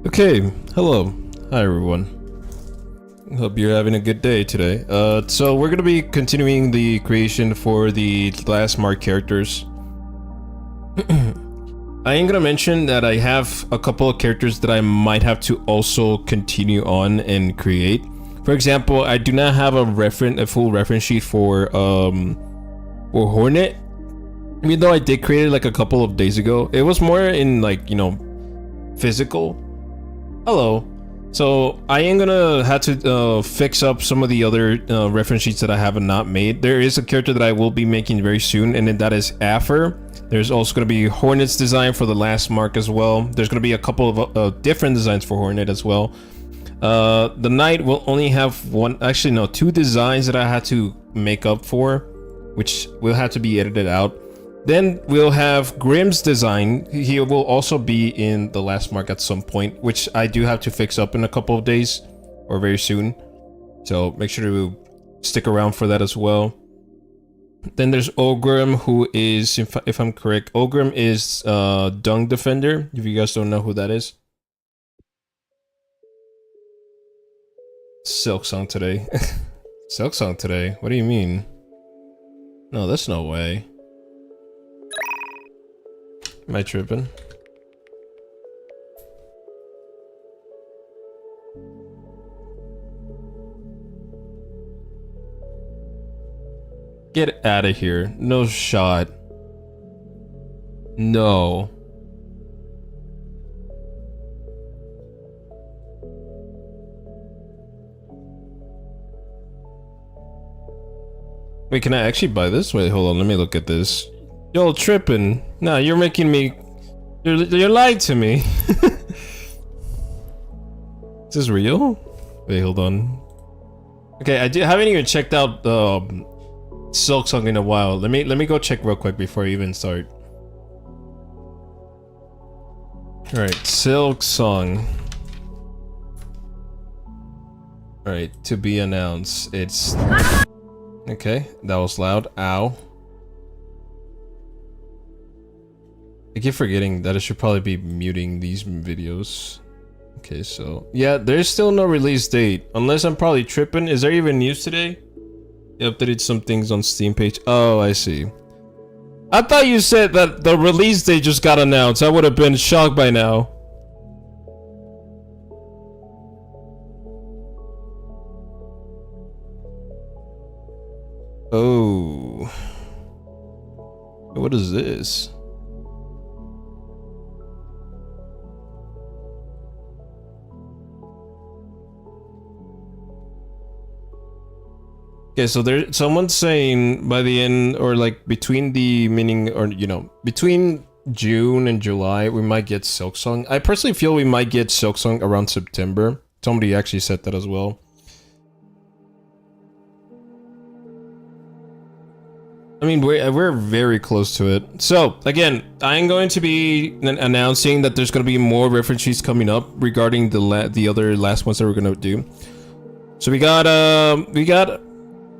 Okay, hello. Hi everyone. Hope you're having a good day today. So we're gonna be continuing the creation for the last mark characters. I am gonna mention that I have a couple of characters that I might have to also continue on and create. For example, I do not have a full reference sheet for Hornet. Even though I did create it like a couple of days ago, it was more in like, you know, physical. Hello. So I am gonna have to fix up some of the other reference sheets that I have not made. There is a character that I will be making very soon, and then that is Affer. There's also gonna be Hornet's design for the last mark as well. There's gonna be a couple of different designs for Hornet as well. The Knight will only have two designs that I had to make up for, which will have to be edited out. Then we'll have Grimm's design. He will also be in the last mark at some point, which I do have to fix up in a couple of days or very soon. So make sure to stick around for that as well. Then there's Ogrim, who is, if I'm correct, Ogrim is Dung Defender, if you guys don't know who that is. Silk Song today. Silk Song today? What do you mean? No, that's no way. Am I tripping? Get out of here. No shot. No. Wait, can I actually buy this? Wait, hold on. Let me look at this. Yo, tripping. Nah, you're making me... You're lying to me. Is this real? Wait, hold on. Okay, I haven't even checked out Silk Song in a while. Let me go check real quick before I even start. Alright, Silk Song. Alright, to be announced. It's... Okay, that was loud. Ow. I keep forgetting that I should probably be muting these videos. Okay, so... Yeah, there's still no release date. Unless I'm probably tripping. Is there even news today? They updated some things on Steam page. Oh, I see. I thought you said that the release date just got announced. I would have been shocked by now. Oh. What is this? Okay, so there's someone's saying by the end, or like between the meaning, or you know, between June and July, we might get Silk Song. I personally feel we might get Silk Song around September. Somebody actually said that as well. I mean, we're very close to it. So again, I'm going to be announcing that there's going to be more reference sheets coming up regarding the other last ones that we're going to do. So we got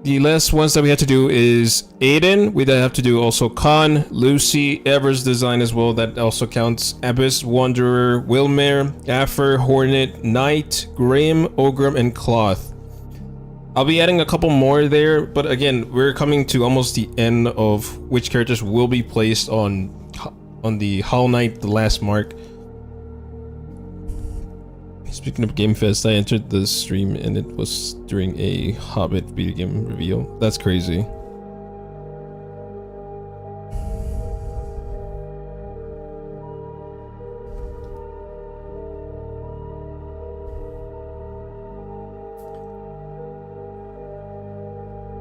the last ones that we had to do is Aiden. We have to do also Khan, Lucy, Ever's design as well. That also counts. Abyss, Wanderer, Wilmer, Affer, Hornet, Knight, Grimm, Ogrim, and Cloth. I'll be adding a couple more there, but again, we're coming to almost the end of which characters will be placed on the Hollow Knight, the last mark. Speaking of Game Fest, I entered the stream and it was during a Hobbit video game reveal. That's crazy.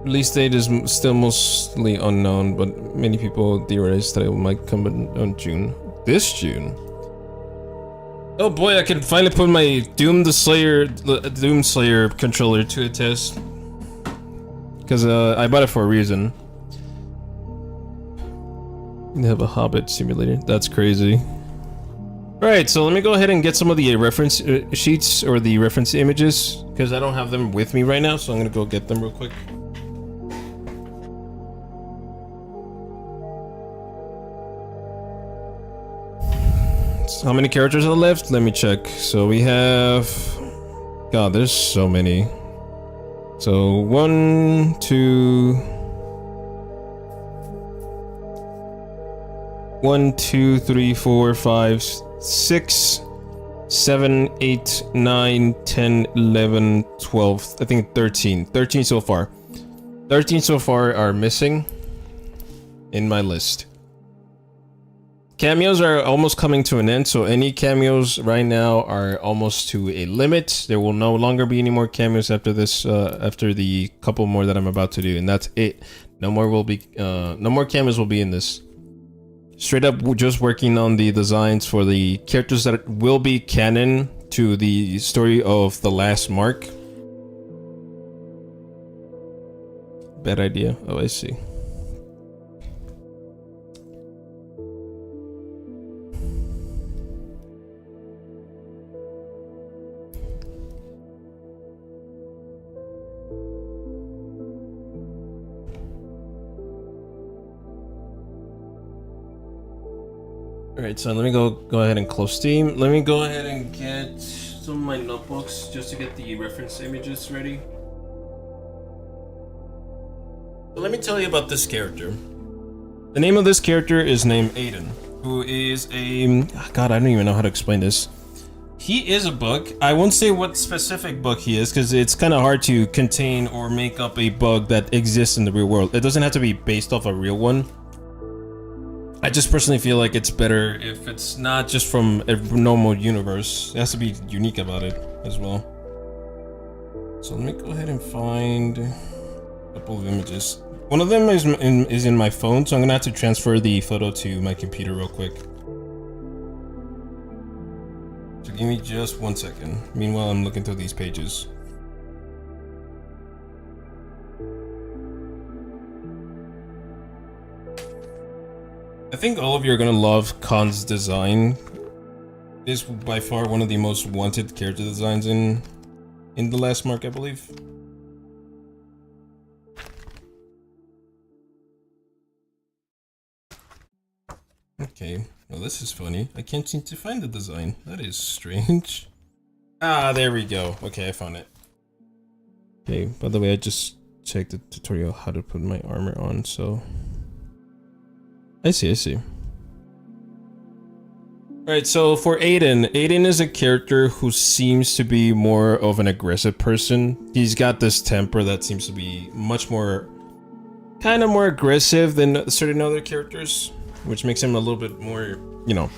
Release date is still mostly unknown, but many people theorize that it might come on June. This June? Oh boy, I can finally put my Doom Slayer controller to a test. Because I bought it for a reason. You have a Hobbit simulator. That's crazy. Alright, so let me go ahead and get some of the reference sheets or the reference images. Because I don't have them with me right now, so I'm going to go get them real quick. So how many characters are left? Let me check. So we have... God, there's so many. So 1, 2... 1, 2, 3, 4, 5, 6, 7, 8, 9, 10, 11, 12. I think 13. 13 so far. 13 so far are missing in my list. Cameos are almost coming to an end, so any cameos right now are almost to a limit. There will no longer be any more cameos after this, after the couple more that I'm about to do, and that's it. No more cameos will be in this. Straight up, we're just working on the designs for the characters that will be canon to the story of the last mark. Bad idea. Oh, I see. Alright, so let me go ahead and close Steam. Let me go ahead and get some of my notebooks just to get the reference images ready. So let me tell you about this character. The name of this character is named Aiden, who is a... God, I don't even know how to explain this. He is a bug. I won't say what specific bug he is, because it's kind of hard to contain or make up a bug that exists in the real world. It doesn't have to be based off a real one. I just personally feel like it's better if it's not just from a normal universe. It has to be unique about it as well. So let me go ahead and find a couple of images. One of them is in my phone, so I'm gonna have to transfer the photo to my computer real quick. So give me just 1 second. Meanwhile, I'm looking through these pages. I think all of you are gonna love Khan's design. It is by far one of the most wanted character designs in the last mark, I believe. Okay, well this is funny. I can't seem to find the design. That is strange. Ah, there we go. Okay, I found it. Okay, by the way, I just checked the tutorial how to put my armor on, so... I see. Alright, so for Aiden is a character who seems to be more of an aggressive person. He's got this temper that seems to be much more... kind of more aggressive than certain other characters, which makes him a little bit more, you know,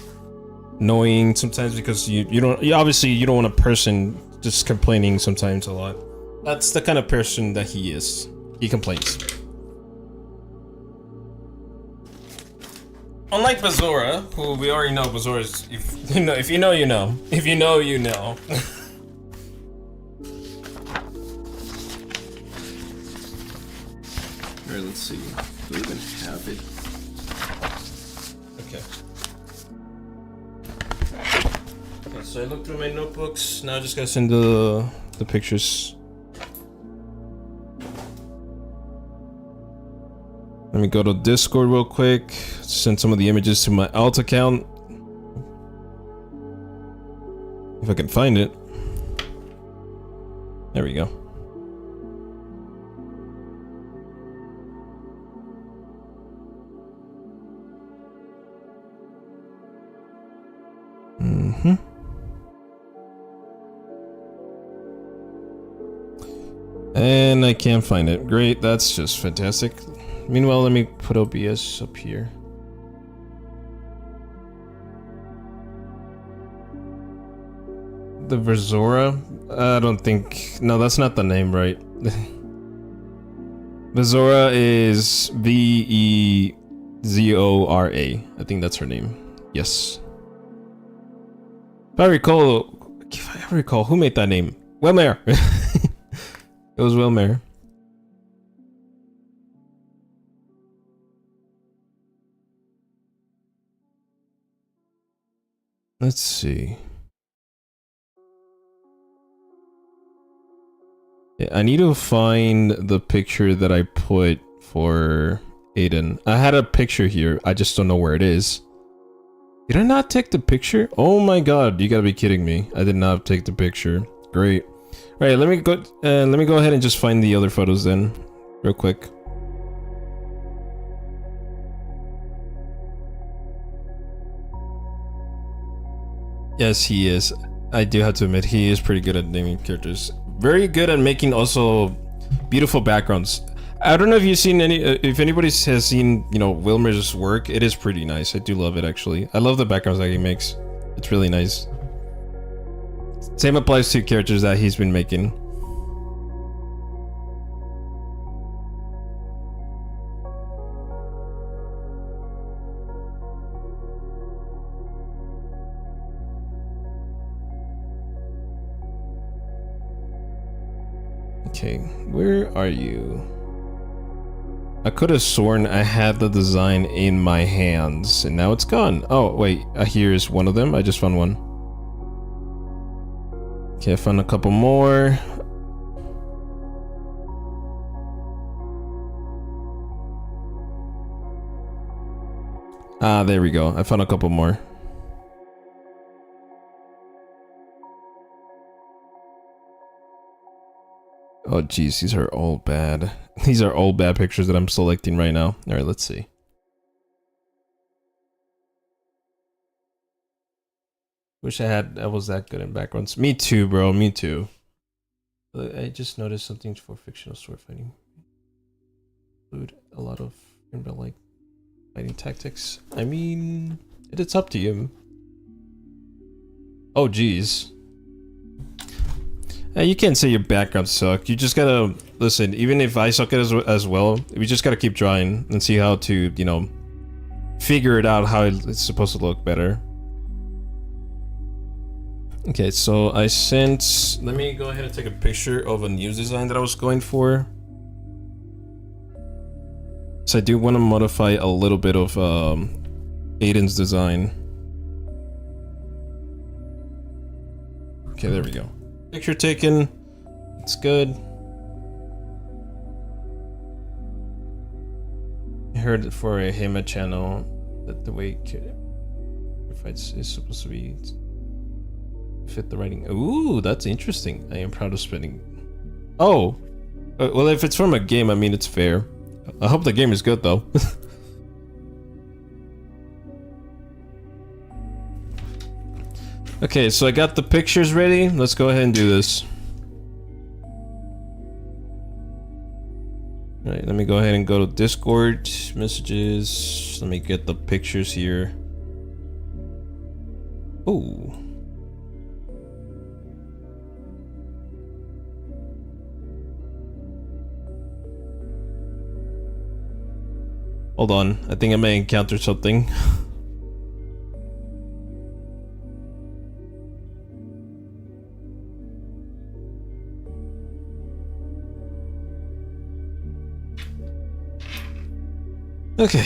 annoying sometimes, because you obviously you don't want a person just complaining sometimes a lot. That's the kind of person that he is. He complains. Unlike Bazora, who we already know, Bazora is, if you know, you know. If you know, you know. Alright, let's see. Do we even have it? Okay. Okay, so I looked through my notebooks. Now I just gotta send the pictures. Let me go to Discord real quick, send some of the images to my alt account. If I can find it. There we go. And I can't find it. Great, that's just fantastic. Meanwhile, let me put OBS up here. The Verzora? I don't think... No, that's not the name, right? Verzora is V-E-Z-O-R-A. I think that's her name. Yes. If I recall, who made that name? Wilmer! It was Wilmer. Let's see. Yeah, I need to find the picture that I put for Aiden. I had a picture here. I just don't know where it is. Did I not take the picture? Oh my god, you gotta be kidding me. I did not take the picture. Great. Alright, let me go ahead and just find the other photos then. Real quick. Yes, he is. I do have to admit, he is pretty good at naming characters. Very good at making also beautiful backgrounds. I don't know if you've seen if anybody has seen, you know, Wilmer's work. It is pretty nice. I do love it, actually. I love the backgrounds that he makes. It's really nice. Same applies to characters that he's been making. Okay, where are you? I could have sworn I had the design in my hands, and now it's gone. Oh, wait, here's one of them. I just found one. Okay, I found a couple more. Ah, there we go. I found a couple more. Oh, geez, these are all bad. These are all bad pictures that I'm selecting right now. All right, let's see. Wish I was that good in backgrounds. Me too, bro. Me too. I just noticed something for fictional sword fighting. Include a lot of like fighting tactics. I mean, it's up to you. Oh, geez. You can't say your background sucked. You just gotta listen. Even if I suck at it as well, we just gotta keep trying and see how to, you know, figure it out how it's supposed to look better. Okay, so I sent. Let me go ahead and take a picture of a news design that I was going for. So I do want to modify a little bit of Aiden's design. Okay, there we go. Picture taken. It's good. I heard for a Hema channel that the way fights is supposed to be fit the writing. Ooh, that's interesting. I am proud of spending. Oh, well, if it's from a game, I mean, it's fair. I hope the game is good though. Okay, so I got the pictures ready. Let's go ahead and do this. Alright, let me go ahead and go to Discord messages. Let me get the pictures here. Ooh. Hold on, I think I may encounter something. Okay,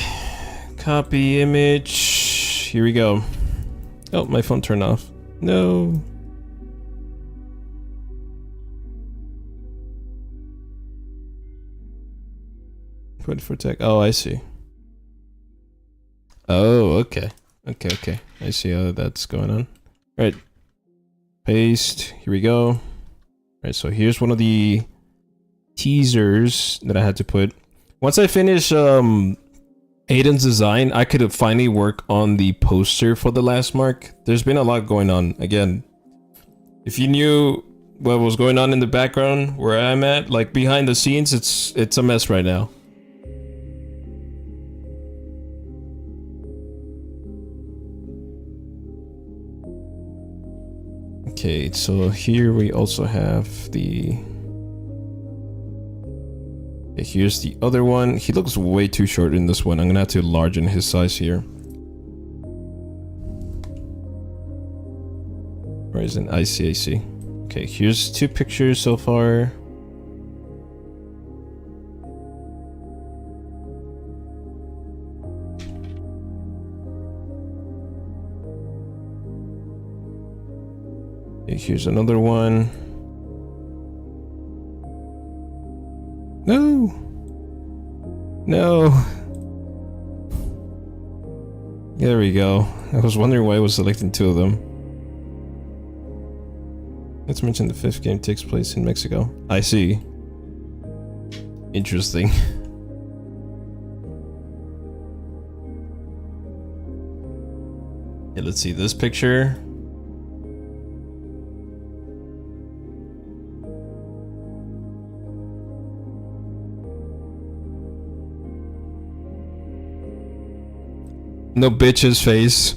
copy image. Here we go. Oh, my phone turned off. No. Put for tech. Oh, I see. Oh, okay. Okay. I see how that's going on. All right. Paste. Here we go. All right, so here's one of the teasers that I had to put. Once I finish Aiden's design, I could finally work on the poster for the last mark. There's been a lot going on. Again, if you knew what was going on in the background, where I'm at, like behind the scenes, it's a mess right now. Okay, so here we also have the... Here's the other one. He looks way too short in this one. I'm gonna have to enlarge his size here. Where is it? I see. Okay, here's two pictures so far. Okay, here's another one. No. There we go. I was wondering why I was selecting 2 of them. Let's mention the 5th game takes place in Mexico. I see. Interesting. Yeah, let's see this picture. No bitch's face.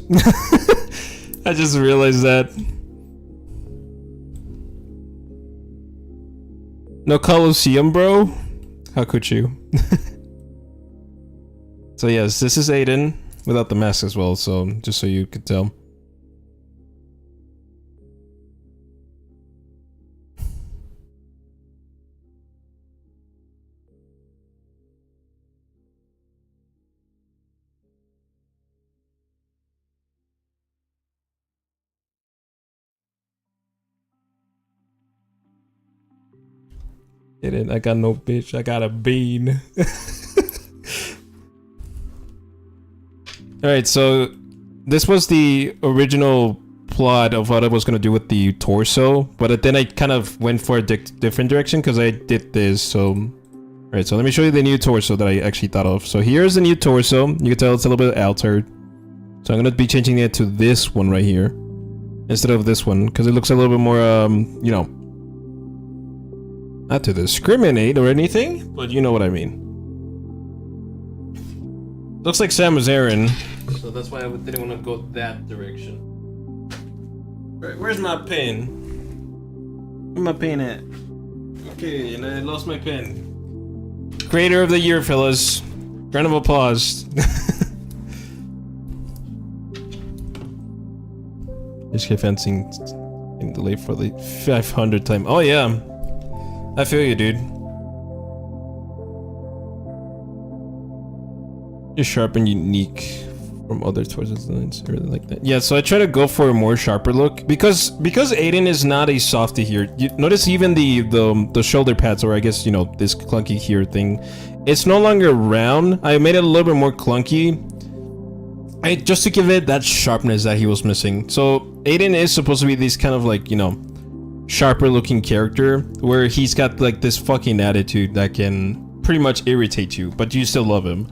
I just realized that. No Colosseum, bro? How could you? So yes, this is Aiden without the mask as well, so just so you could tell. I got no bitch, I got a bean. Alright, so this was the original plot of what I was gonna do with the torso, but then I kind of went for a different direction because I did this, so... Alright, so let me show you the new torso that I actually thought of. So here's the new torso. You can tell it's a little bit altered. So I'm gonna be changing it to this one right here instead of this one, because it looks a little bit more, you know... Not to discriminate or anything, but you know what I mean. Looks like Samus Aran, so that's why I didn't want to go that direction. Right, where's my pen? Where's my pen at? Okay, and I lost my pen. Creator of the year, fellas. Round of applause. Just keep fencing in delay for the 500th time. Oh yeah. I feel you, dude. Just sharp and unique from other torso designs. I really like that. Yeah, so I try to go for a more sharper look because Aiden is not a softie here. You notice even the shoulder pads, or I guess, you know, this clunky here thing, it's no longer round. I made it a little bit more clunky, just to give it that sharpness that he was missing. So Aiden is supposed to be this kind of like, you know, sharper looking character where he's got like this fucking attitude that can pretty much irritate you, but you still love him.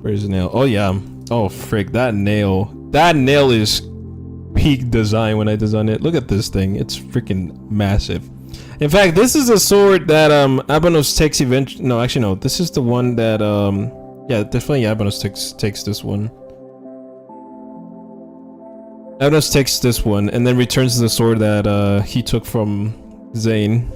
Where's the nail? Oh yeah. Oh frick, that nail is peak design when I designed it. Look at this thing, it's freaking massive. In fact, this is a sword that Abanos takes eventually. No, actually no, this is the one that yeah, definitely Abanos takes this one. Abanos takes this one and then returns the sword that he took from Zane.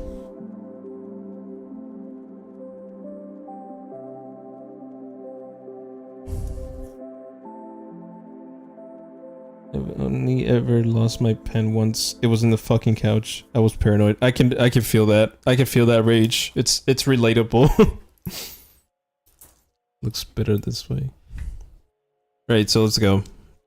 I've only ever lost my pen once. It was in the fucking couch. I was paranoid. I can feel that. I can feel that rage. It's relatable. Looks better this way. Right, so let's go.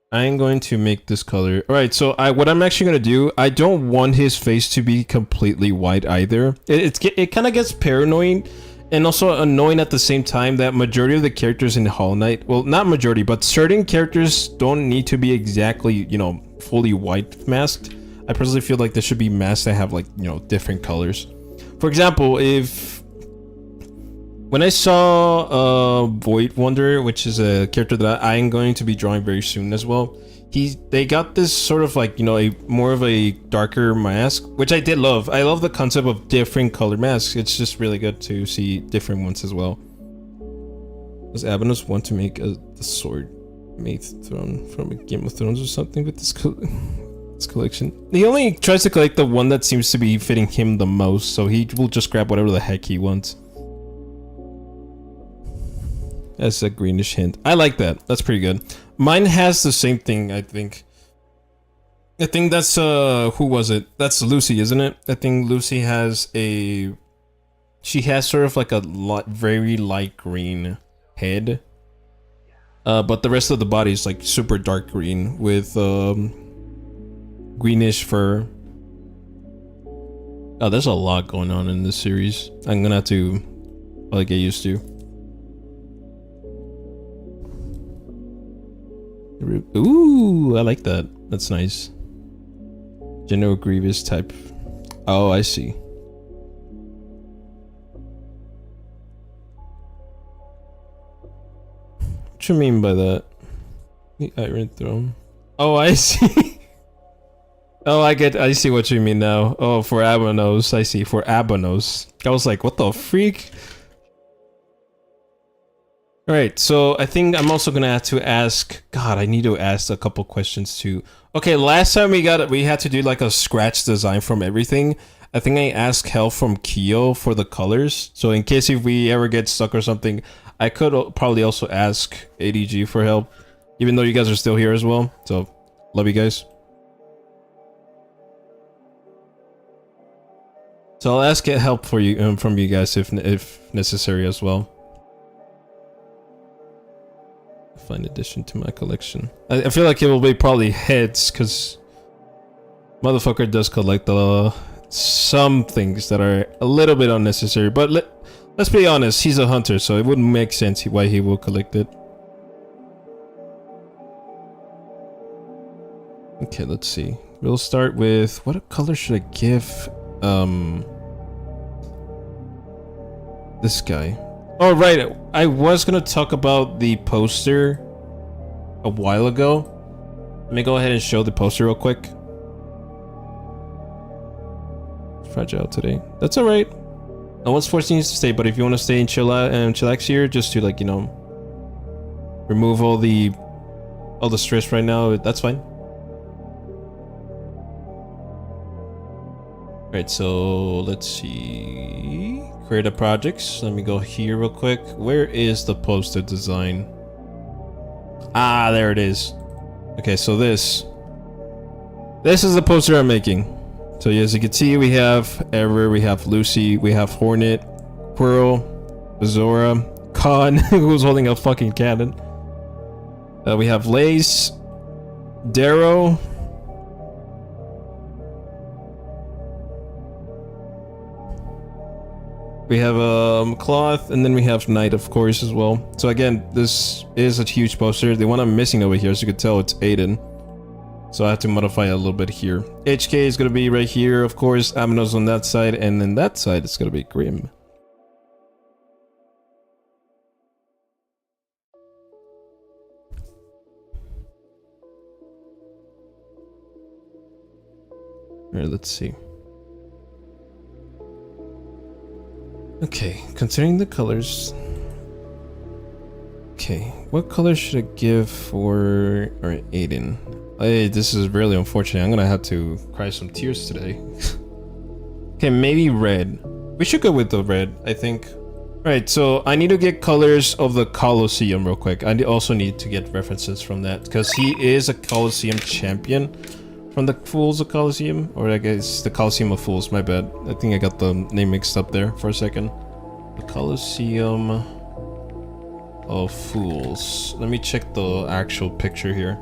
I'm going to make this color. Alright, so what I'm actually going to do, I don't want his face to be completely white either. It kind of gets paranoid and also annoying at the same time that majority of the characters in Hollow Knight, well, not majority, but certain characters don't need to be exactly, you know, fully white masked. I personally feel like there should be masks that have like, you know, different colors. For example, when I saw Void Wanderer, which is a character that I am going to be drawing very soon as well, they got this sort of like, you know, more of a darker mask, which I did love. I love the concept of different color masks. It's just really good to see different ones as well. Does Abanos want to make the sword made from a Game of Thrones or something with this collection? He only tries to collect the one that seems to be fitting him the most, so he will just grab whatever the heck he wants. That's a greenish hint. I like that. That's pretty good. Mine has the same thing, I think. I think that's, who was it? That's Lucy, isn't it? I think Lucy has she has sort of like a very light green head. But the rest of the body is like super dark green with, greenish fur. Oh, there's a lot going on in this series. I'm gonna have to, get used to. Ooh, I like that. That's nice. General Grievous type. Oh, I see. What you mean by that? The Iron Throne. Oh, I see. Oh, I see what you mean now. Oh, for Abonos. I see. For Abonos. I was like, what the freak? Alright, so I think I'm also gonna have to ask... God, I need to ask a couple questions too. Okay, last time we had to do like a scratch design from everything. I think I asked help from Kyo for the colors. So in case if we ever get stuck or something, I could probably also ask ADG for help. Even though you guys are still here as well. So, love you guys. So I'll ask help for you from you guys if necessary as well. Find addition to my collection. I feel like it will be probably heads because motherfucker does collect some things that are a little bit unnecessary. But let's be honest, he's a hunter, so it wouldn't make sense why he will collect it. Okay, let's see. We'll start with what color should I give this guy? Oh, right. I was gonna talk about the poster a while ago. Let me go ahead and show the poster real quick. It's fragile today. That's alright. No one's forcing you to stay, but if you want to stay and chillax here, just to like, you know, remove all the stress right now, that's fine. Alright, so let's see. Create a projects. Let me go here real quick. Where is the poster design? Ah, there it is. Okay, so this is the poster I'm making. So as you can see, we have Ever, we have Lucy, we have Hornet, Quirrell, Zora, Khan, who's holding a fucking cannon. We have Lace, Darrow. We have Cloth, and then we have Knight, of course, as well. So again, this is a huge poster. The one I'm missing over here, as you can tell, it's Aiden. So I have to modify it a little bit here. HK is going to be right here, of course. Aminos on that side, and then that side it's going to be Grim. Alright, let's see. Okay, considering the colors. Okay, what color should I give for Aiden? Hey, this is really unfortunate. I'm gonna have to cry some tears today. Okay, maybe red. We should go with the red, I think. Alright, so I need to get colors of the Colosseum real quick. I also need to get references from that because he is a Colosseum champion. From the Fools of Colosseum, or I guess the Colosseum of Fools, my bad. I think I got the name mixed up there for a second. The Colosseum of Fools. Let me check the actual picture here.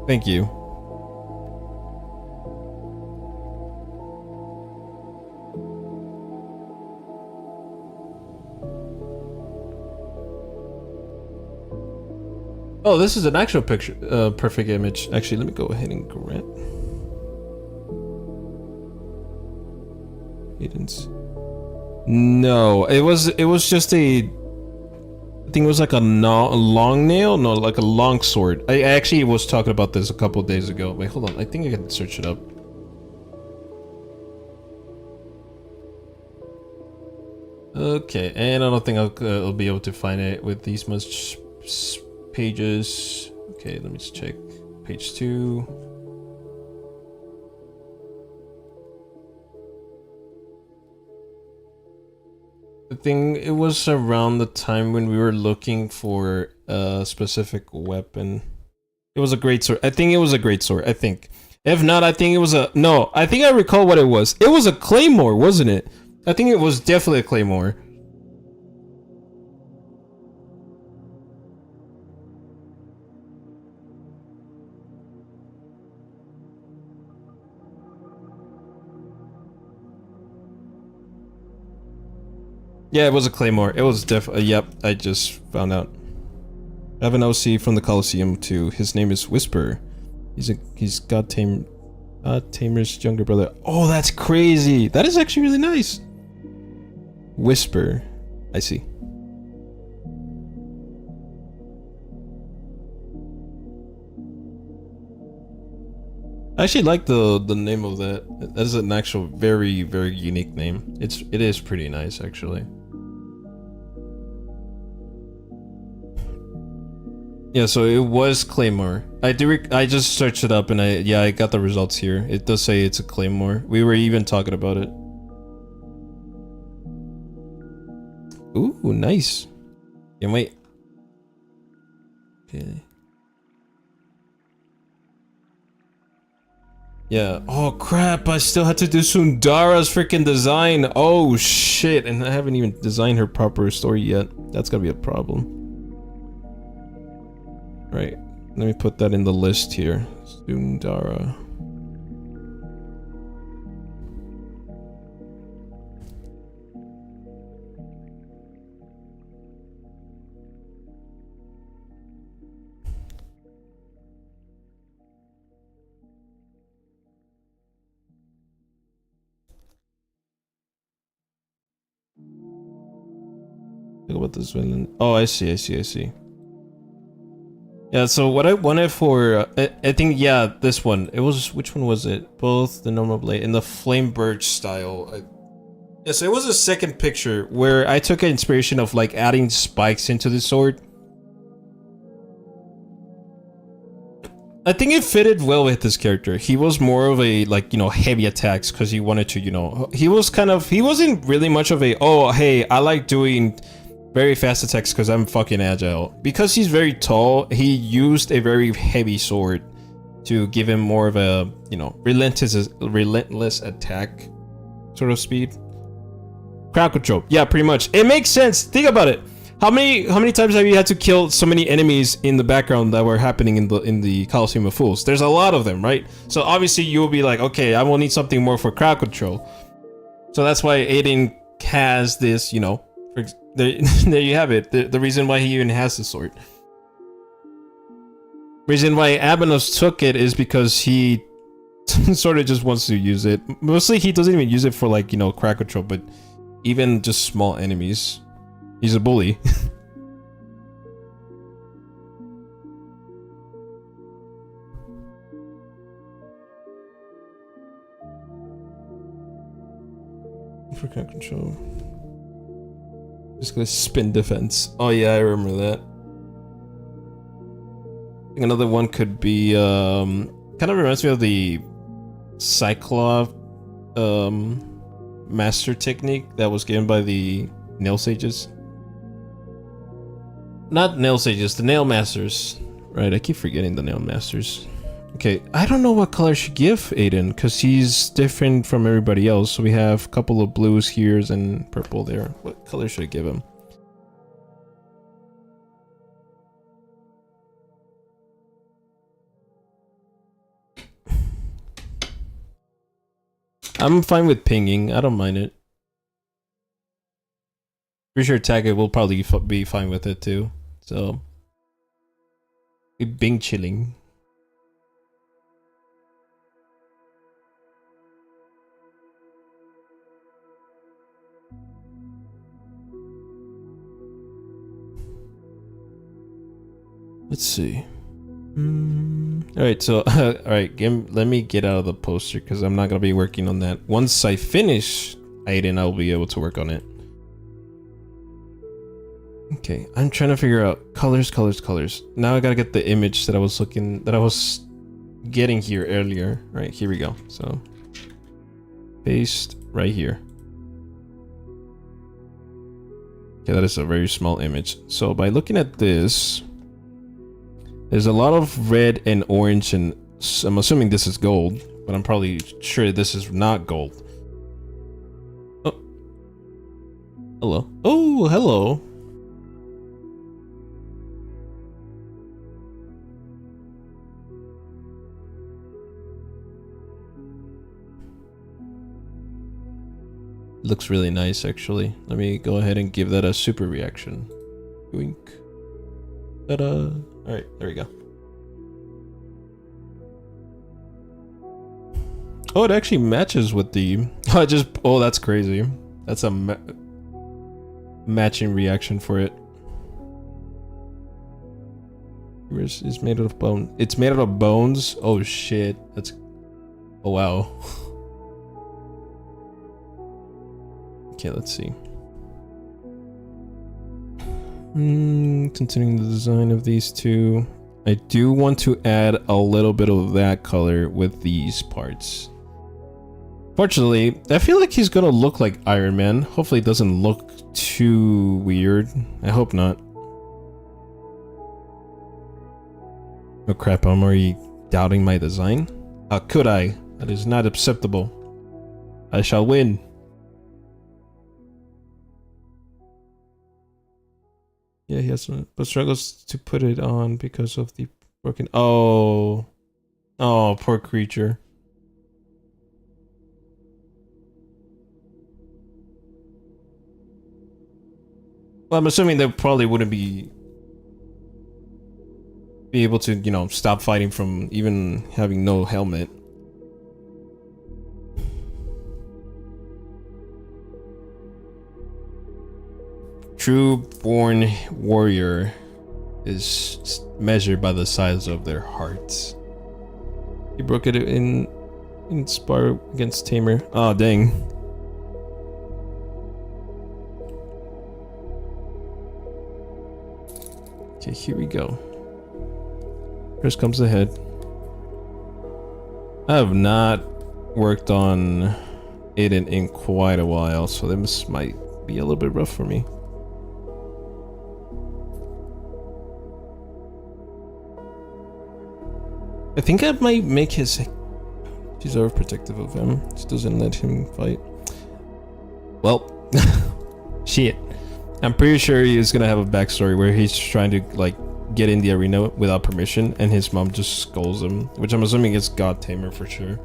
Thank you. Oh, this is an actual picture, perfect image. Actually, let me go ahead and grab Aiden's. No, it was just a. I think it was like a long nail, no, like a long sword. I actually was talking about this a couple days ago. Wait, hold on. I think I can search it up. Okay, and I don't think I'll be able to find it with these much pages. Okay, let me just check page 2. I think it was around the time when we were looking for a specific weapon. It was a great sword. I think it was a great sword. I think. If not, I think it was a... No, I think I recall what it was. It was a claymore, wasn't it? I think it was definitely a claymore. Yeah, it was a claymore. It was yep, I just found out. I have an OC from the Coliseum too. His name is Whisper. He's got Tamer's younger brother. Oh, that's crazy. That is actually really nice. Whisper. I see. I actually like the name of that. That is an actual very unique name. It is pretty nice actually. Yeah, so it was Claymore. I just searched it up and I got the results here. It does say it's a Claymore. We were even talking about it. Ooh, nice. Can't wait. Okay. Yeah. Oh crap, I still had to do Sundara's freaking design. Oh shit, and I haven't even designed her proper story yet. That's gonna be a problem. Right. Let me put that in the list here. Sundara. Think about this villain. Oh, I see. Yeah, so what I wanted for, I think, yeah, this one. It was, which one was it? Both the normal blade and the flame birch style. Yeah, so it was a second picture where I took an inspiration of like adding spikes into the sword. I think it fitted well with this character. He was more of a, like, you know, heavy attacks because he wanted to, you know, he wasn't really much of a, oh, hey, I like doing very fast attacks because I'm fucking agile. Because he's very tall, he used a very heavy sword to give him more of a, you know, relentless attack sort of speed. Crowd control. Yeah, pretty much. It makes sense. Think about it. How many times have you had to kill so many enemies in the background that were happening in the Coliseum of Fools? There's a lot of them, right? So obviously you will be like, okay, I will need something more for crowd control. So that's why Aiden has this, you know, there you have it. The reason why he even has the sword. Reason why Abanos took it is because he sort of just wants to use it. Mostly he doesn't even use it for, like, you know, crowd control, but even just small enemies. He's a bully. For crowd control. Just gonna spin defense. Oh yeah, I remember that. I think another one could be kind of reminds me of the Cyclops master technique that was given by the nail sages. Not nail sages, the nail masters. Right, I keep forgetting the nail masters. Okay, I don't know what color I should give Aiden because he's different from everybody else. So we have a couple of blues here and purple there. What color should I give him? I'm fine with pinging. I don't mind it. Pretty sure Taggart will probably be fine with it too. So, Bing chilling. Let's see. Alright, so, alright, let me get out of the poster because I'm not going to be working on that. Once I finish Aiden, I'll be able to work on it. Okay, I'm trying to figure out colors. Now I gotta get the image that I was getting here earlier. Right, here we go. So, paste right here. Okay, that is a very small image. So by looking at this, there's a lot of red and orange, and I'm assuming this is gold, but I'm probably sure this is not gold. Oh. Hello. Oh, hello. Looks really nice, actually. Let me go ahead and give that a super reaction. Wink. Ta-da! Alright, there we go. Oh, it actually matches with the... Oh, that's crazy. That's a matching reaction for it. It's made out of bone. It's made out of bones? Oh shit. That's... Oh wow. Okay, let's see. Continuing the design of these two. I do want to add a little bit of that color with these parts. Fortunately, I feel like he's gonna look like Iron Man. Hopefully it doesn't look too weird. I hope not. Oh crap, I'm already doubting my design. How could I? That is not acceptable. I shall win. Yeah, he has some, but struggles to put it on because of the broken... Oh. Oh, poor creature. Well, I'm assuming they probably wouldn't be able to, you know, stop fighting from even having no helmet. True born warrior is measured by the size of their hearts. He broke it in spar against Tamer. Oh dang. Okay, here we go. First comes the head. I have not worked on Aiden in quite a while, so this might be a little bit rough for me. I think I might make his... She's overprotective of him. She doesn't let him fight. Well, shit. I'm pretty sure he's gonna have a backstory where he's trying to, like, get in the arena without permission, and his mom just scolds him, which I'm assuming is God Tamer for sure.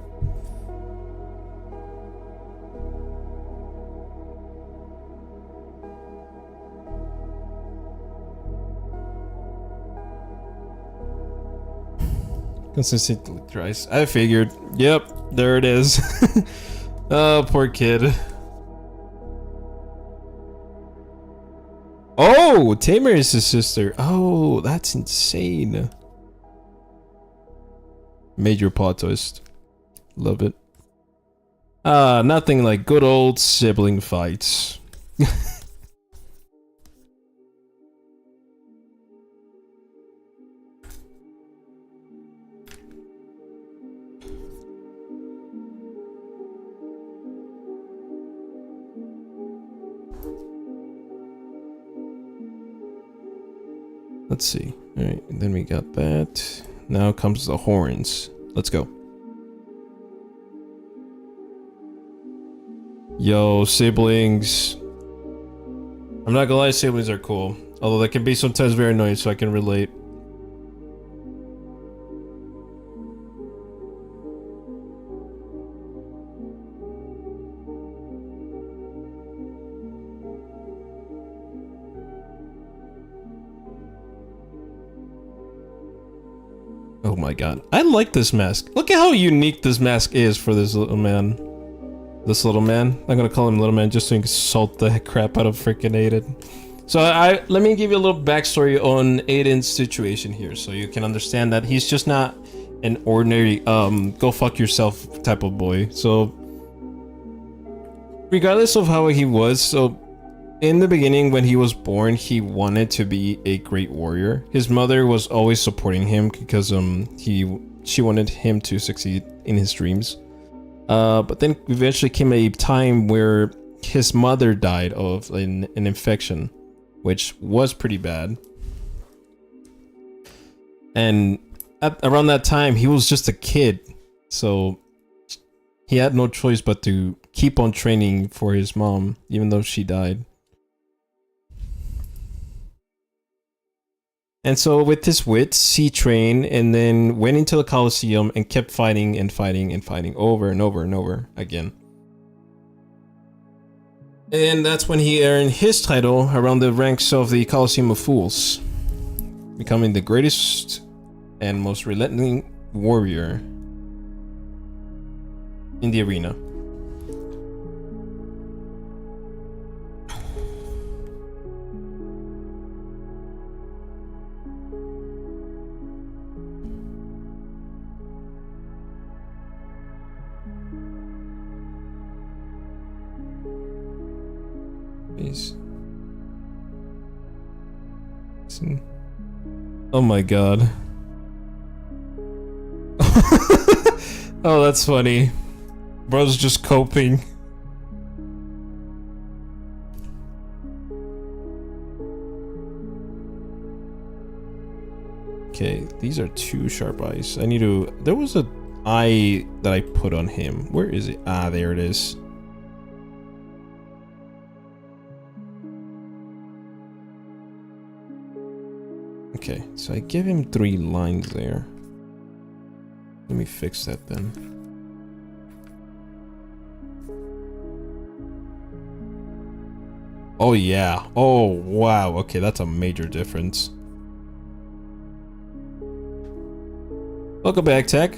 Consistently thrice. I figured. Yep, there it is. Oh, poor kid. Oh, Tamer is his sister. Oh, that's insane. Major plot twist. Love it. Nothing like good old sibling fights. Let's see. Alright, then we got that. Now comes the horns. Let's go. Yo, siblings. I'm not gonna lie, siblings are cool. Although they can be sometimes very annoying, so I can relate. Oh my god. I like this mask. Look at how unique this mask is for this little man. This little man. I'm gonna call him little man just to insult the crap out of freaking Aiden. So let me give you a little backstory on Aiden's situation here, so you can understand that he's just not an ordinary go fuck yourself type of boy. So regardless of how he was, so in the beginning when he was born, he wanted to be a great warrior. His mother was always supporting him because she wanted him to succeed in his dreams. But then eventually came a time where his mother died of an infection, which was pretty bad. And around that time, he was just a kid, so he had no choice but to keep on training for his mom, even though she died. And so with his wits, he trained and then went into the Coliseum and kept fighting and fighting and fighting over and over and over again. And that's when he earned his title around the ranks of the Colosseum of Fools, becoming the greatest and most relentless warrior in the arena. Oh my god. Oh, that's funny. Bro's just coping. Okay, these are two sharp eyes. I need to... There was a eye that I put on him. Where is it? Ah, there it is. Okay, so I give him 3 lines there. Let me fix that then. Oh yeah. Oh wow. Okay, that's a major difference. Welcome back, Tech.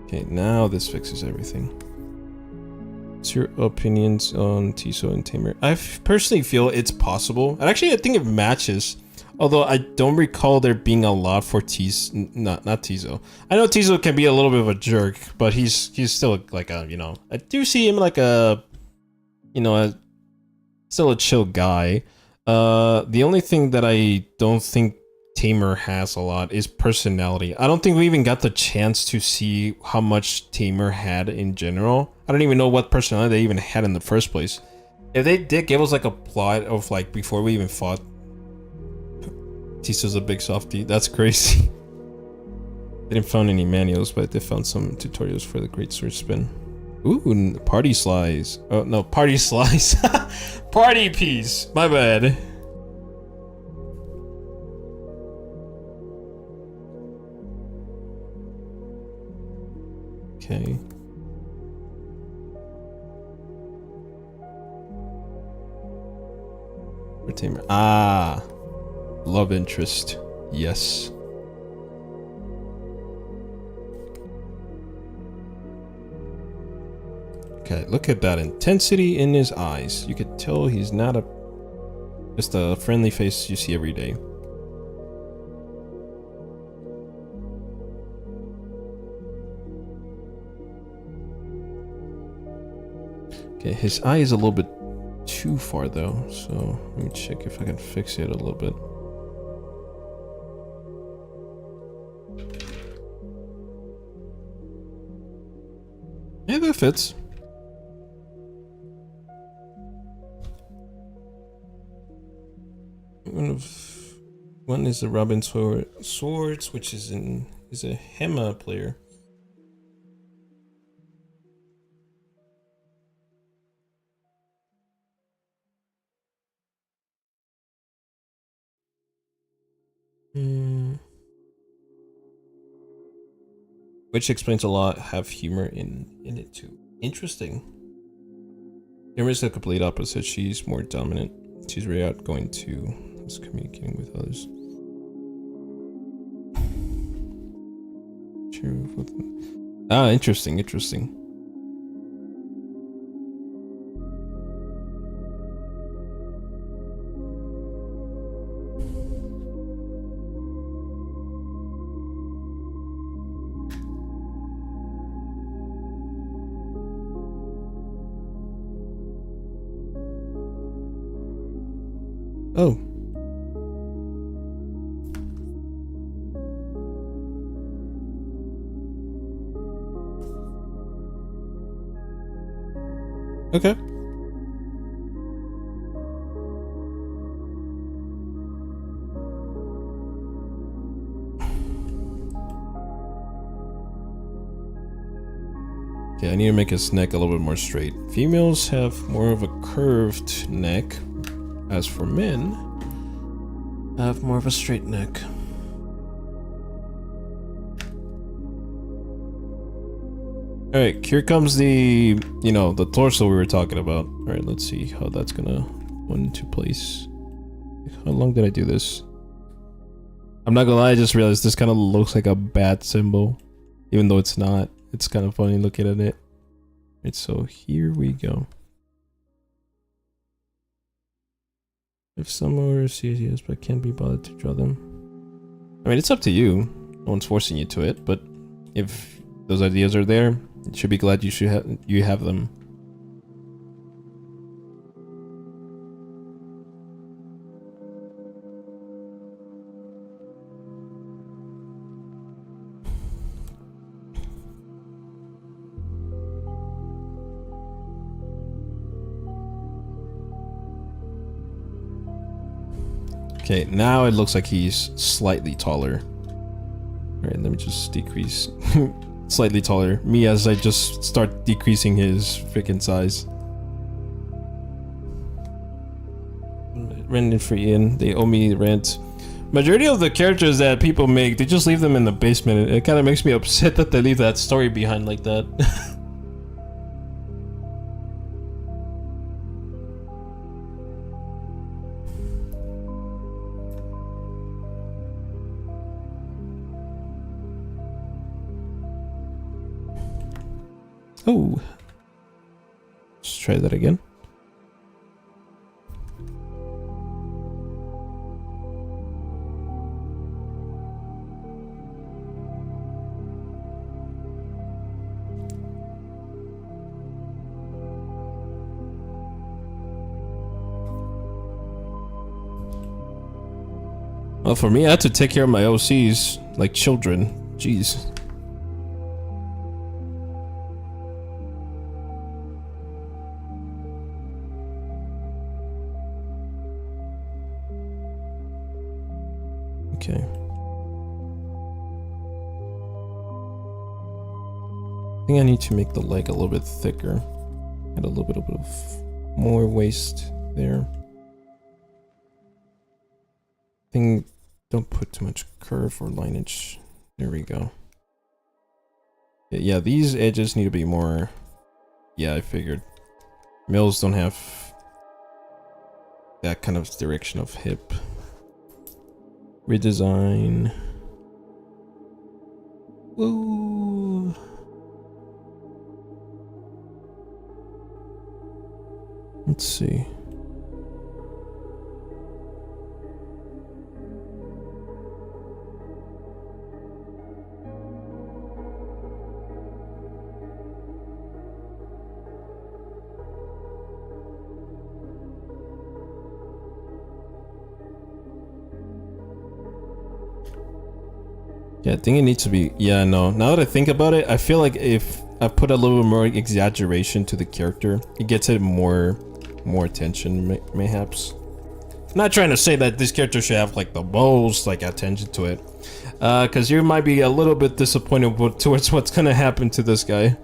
Okay, now this fixes everything. What's your opinions on Tiso and Tamer? I personally feel it's possible. And actually, I think it matches. Although I don't recall there being a lot for Tiso, not Tiso. I know Tiso can be a little bit of a jerk, but he's still like a, you know, I do see him like a, you know, still a chill guy. The only thing that I don't think Tamer has a lot is personality. I don't think we even got the chance to see how much Tamer had in general. I don't even know what personality they even had in the first place. If they did give us like a plot of like before we even fought, Tiso's a big softie. That's crazy. They didn't find any manuals, but they found some tutorials for the Great Sword Spin. Ooh, party slice. Oh no, party slice. Party piece. My bad. Okay. Tamer. Ah. Love interest. Yes. Okay, look at that intensity in his eyes. You could tell he's not just a friendly face you see every day. Okay, his eye is a little bit too far though, so let me check if I can fix it a little bit. Yeah, that fits. One is a Robin Swords, which is a Hema player. Which explains a lot. Have humor in it too. Interesting. Humor is the complete opposite. She's more dominant. She's very outgoing too. Is communicating with others. Ah, interesting. Oh. Okay. Okay, I need to make his neck a little bit more straight. Females have more of a curved neck. As for men, I have more of a straight neck. Alright, here comes the, you know, the torso we were talking about. Alright, let's see how that's gonna go into place. How long did I do this? I'm not gonna lie, I just realized this kind of looks like a bat symbol. Even though it's not. It's kind of funny looking at it. Alright, so here we go. If someone sees yes, but can't be bothered to draw them. I mean, it's up to you. No one's forcing you to it, but if those ideas are there, you should be glad you have them. Okay, now it looks like he's slightly taller. Alright, let me just decrease. Slightly taller. Me as I just start decreasing his freaking size. Rent for Ian. They owe me rent. Majority of the characters that people make, they just leave them in the basement. It kind of makes me upset that they leave that story behind like that. Oh. Let's try that again. Well, for me, I had to take care of my OCs like children. Jeez. Okay. I think I need to make the leg a little bit thicker. Add a little bit of more waist there. I think don't put too much curve or lineage. There we go. Yeah, these edges need to be more. Yeah, I figured. Males don't have that kind of direction of hip. Redesign. Woo. Let's see. Yeah, I think it needs to be. Yeah, no. Now that I think about it, I feel like if I put a little bit more exaggeration to the character, it gets it more attention, mayhaps. I'm not trying to say that this character should have like the most like attention to it, because you might be a little bit disappointed towards what's gonna happen to this guy.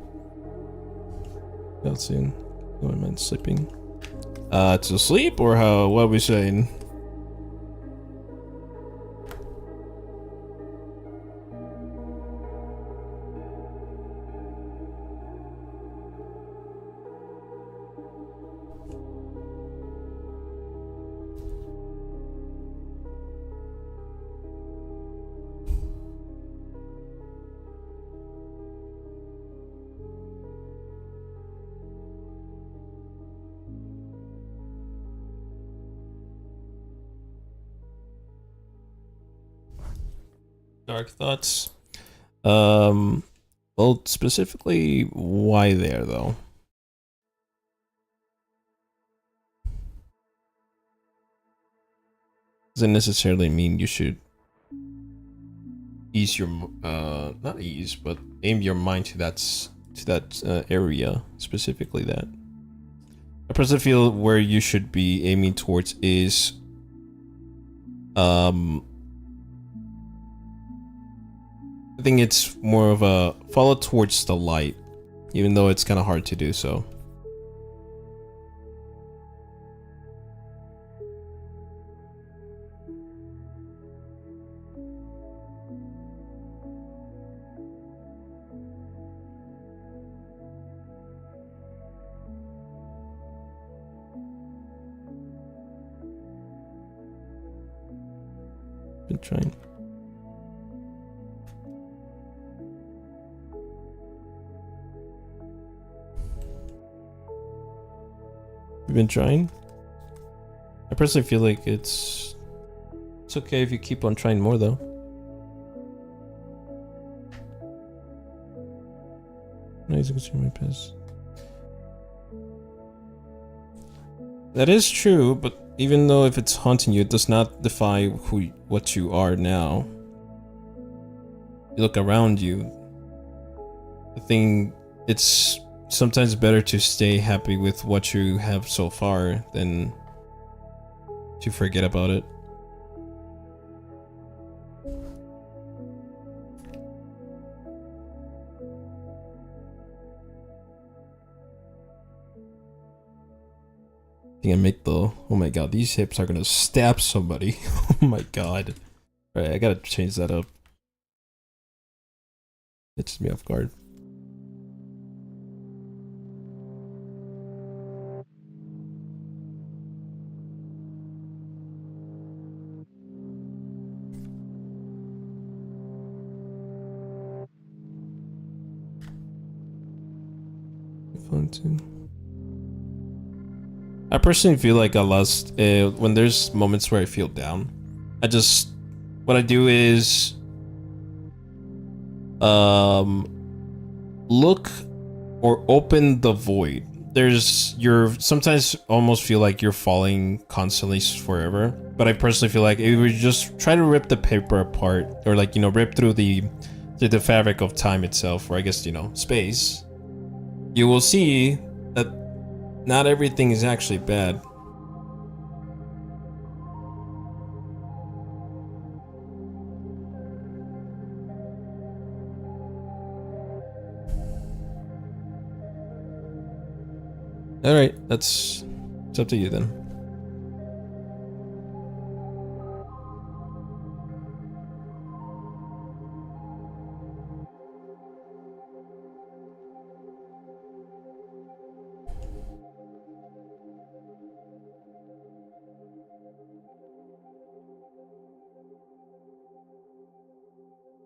Let's see. Oh, I meant sleeping. To sleep or how? What are we saying? Dark thoughts. Well, specifically, why there though? Doesn't necessarily mean you should ease your not ease, but aim your mind to that area, specifically that. I personally feel where you should be aiming towards is I think it's more of a follow towards the light, even though it's kind of hard to do so. Been trying. You've been trying? I personally feel like it's okay if you keep on trying more though. No, he's consuming my piss. That is true, but even though if it's haunting you, it does not define what you are now. You look around you. I think it's sometimes better to stay happy with what you have so far than to forget about it. I think I make the, oh my god, these hips are gonna stab somebody. Oh my god. Alright, I gotta change that up. It's me off guard. Fun too. I personally feel like I lost when there's moments where I feel down. What I do is look or open the void. You're sometimes almost feel like you're falling constantly forever, but I personally feel like if you just try to rip the paper apart, or like, you know, rip through the fabric of time itself, or I guess, you know, space, you will see that not everything is actually bad. Alright, it's up to you then.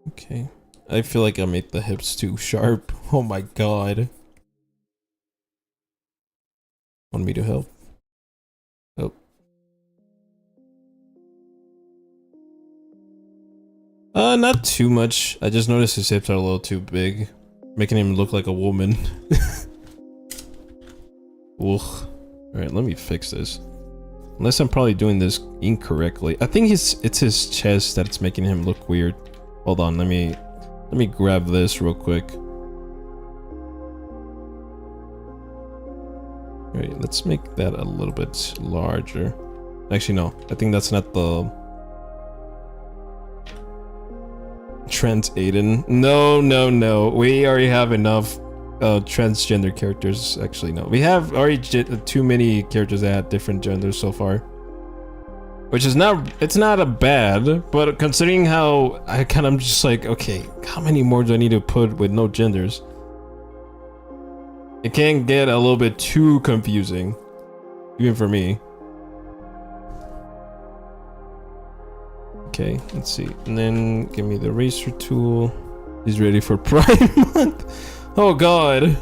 Okay. I feel like I made the hips too sharp. Oh my god. Want me to help? Oh. Not too much. I just noticed his hips are a little too big, making him look like a woman. Ugh. Alright, let me fix this. Unless I'm probably doing this incorrectly. I think it's his chest that's making him look weird. Hold on, let me grab this real quick. Alright, let's make that a little bit larger. Actually, no. I think that's not the trans Aiden. No. We already have enough transgender characters. Actually, no. We have already too many characters that have different genders so far. Which is it's not a bad, but considering how I'm just like, okay, how many more do I need to put with no genders? It can get a little bit too confusing, even for me. Okay, let's see. And then give me the eraser tool. He's ready for Pride Month. Oh god.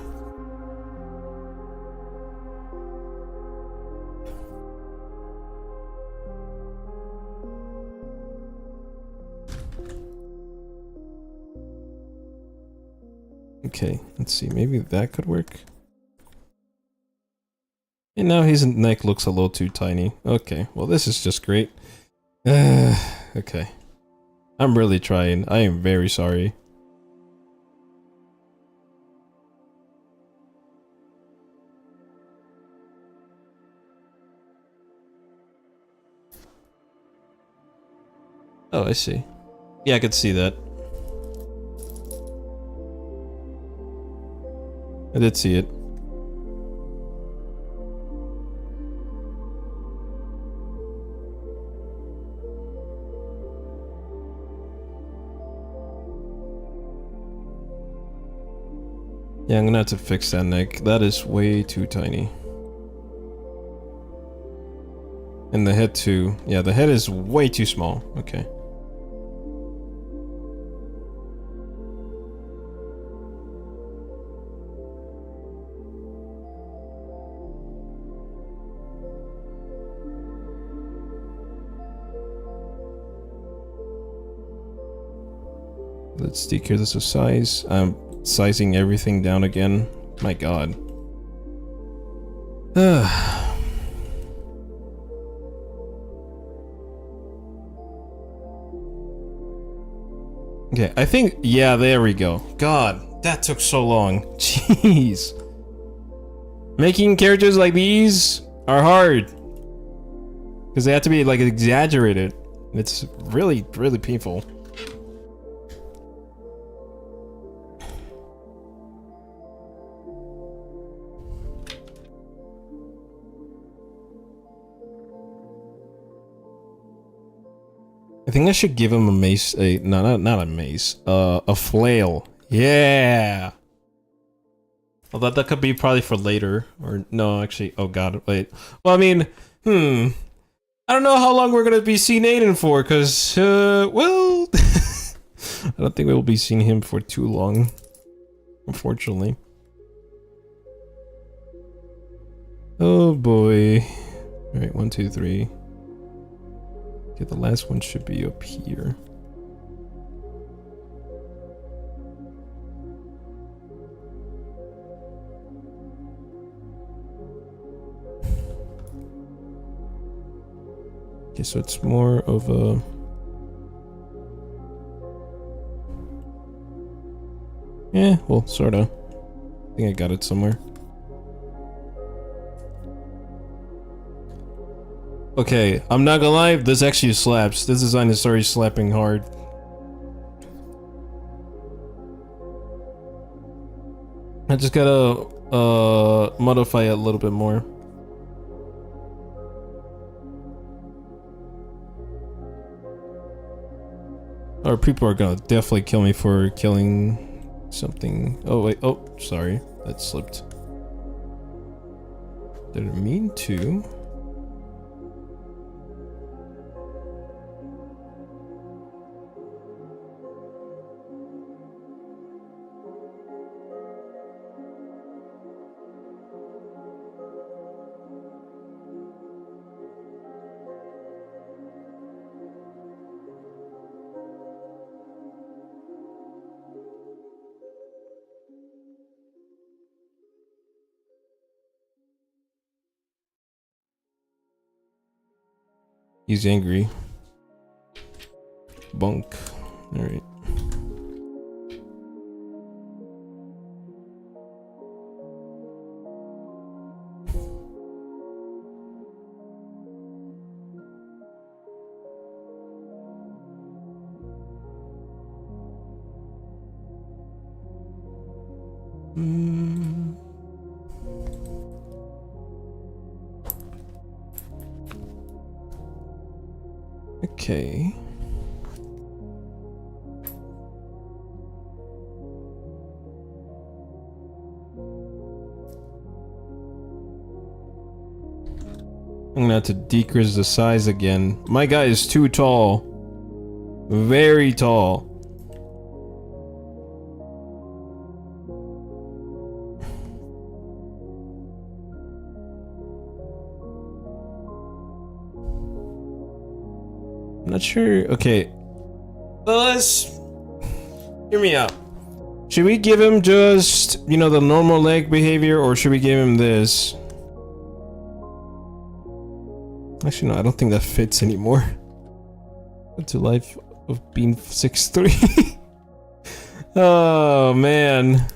Okay, let's see. Maybe that could work. And now his neck looks a little too tiny. Okay, well this is just great. Okay. I'm really trying. I am very sorry. Oh, I see. Yeah, I could see that. I did see it. Yeah, I'm gonna have to fix that neck. That is way too tiny. And the head too. Yeah, the head is way too small. Okay. let's decrease this to size. I'm sizing everything down again. My god. Okay, I think, yeah, there we go. God, that took so long. Jeez. Making characters like these are hard. Because they have to be, like, exaggerated. It's really, really painful. I think I should give him a mace, not a mace, a flail. Yeah! Although that could be probably for later, or no, actually, oh god, wait. Well, I mean, I don't know how long we're gonna be seeing Aiden for, cause, well, I don't think we'll be seeing him for too long, unfortunately. Oh boy. Alright, 1, 2, 3. Okay, the last one should be up here. Okay, so it's more of a... Yeah, well, sorta. I think I got it somewhere. Okay, I'm not gonna lie, this actually slaps. This design is already slapping hard. I just gotta, modify it a little bit more. Or people are gonna definitely kill me for killing something. Oh wait, oh, sorry. That slipped. Didn't mean to. He's angry. Bunk. Alright. Okay. I'm gonna have to decrease the size again. My guy is too tall. Very tall. I'm not sure. Okay. Let's hear me out. Should we give him just, you know, the normal leg behavior, or should we give him this? Actually, no, I don't think that fits anymore. To life of being 6'3". Oh man.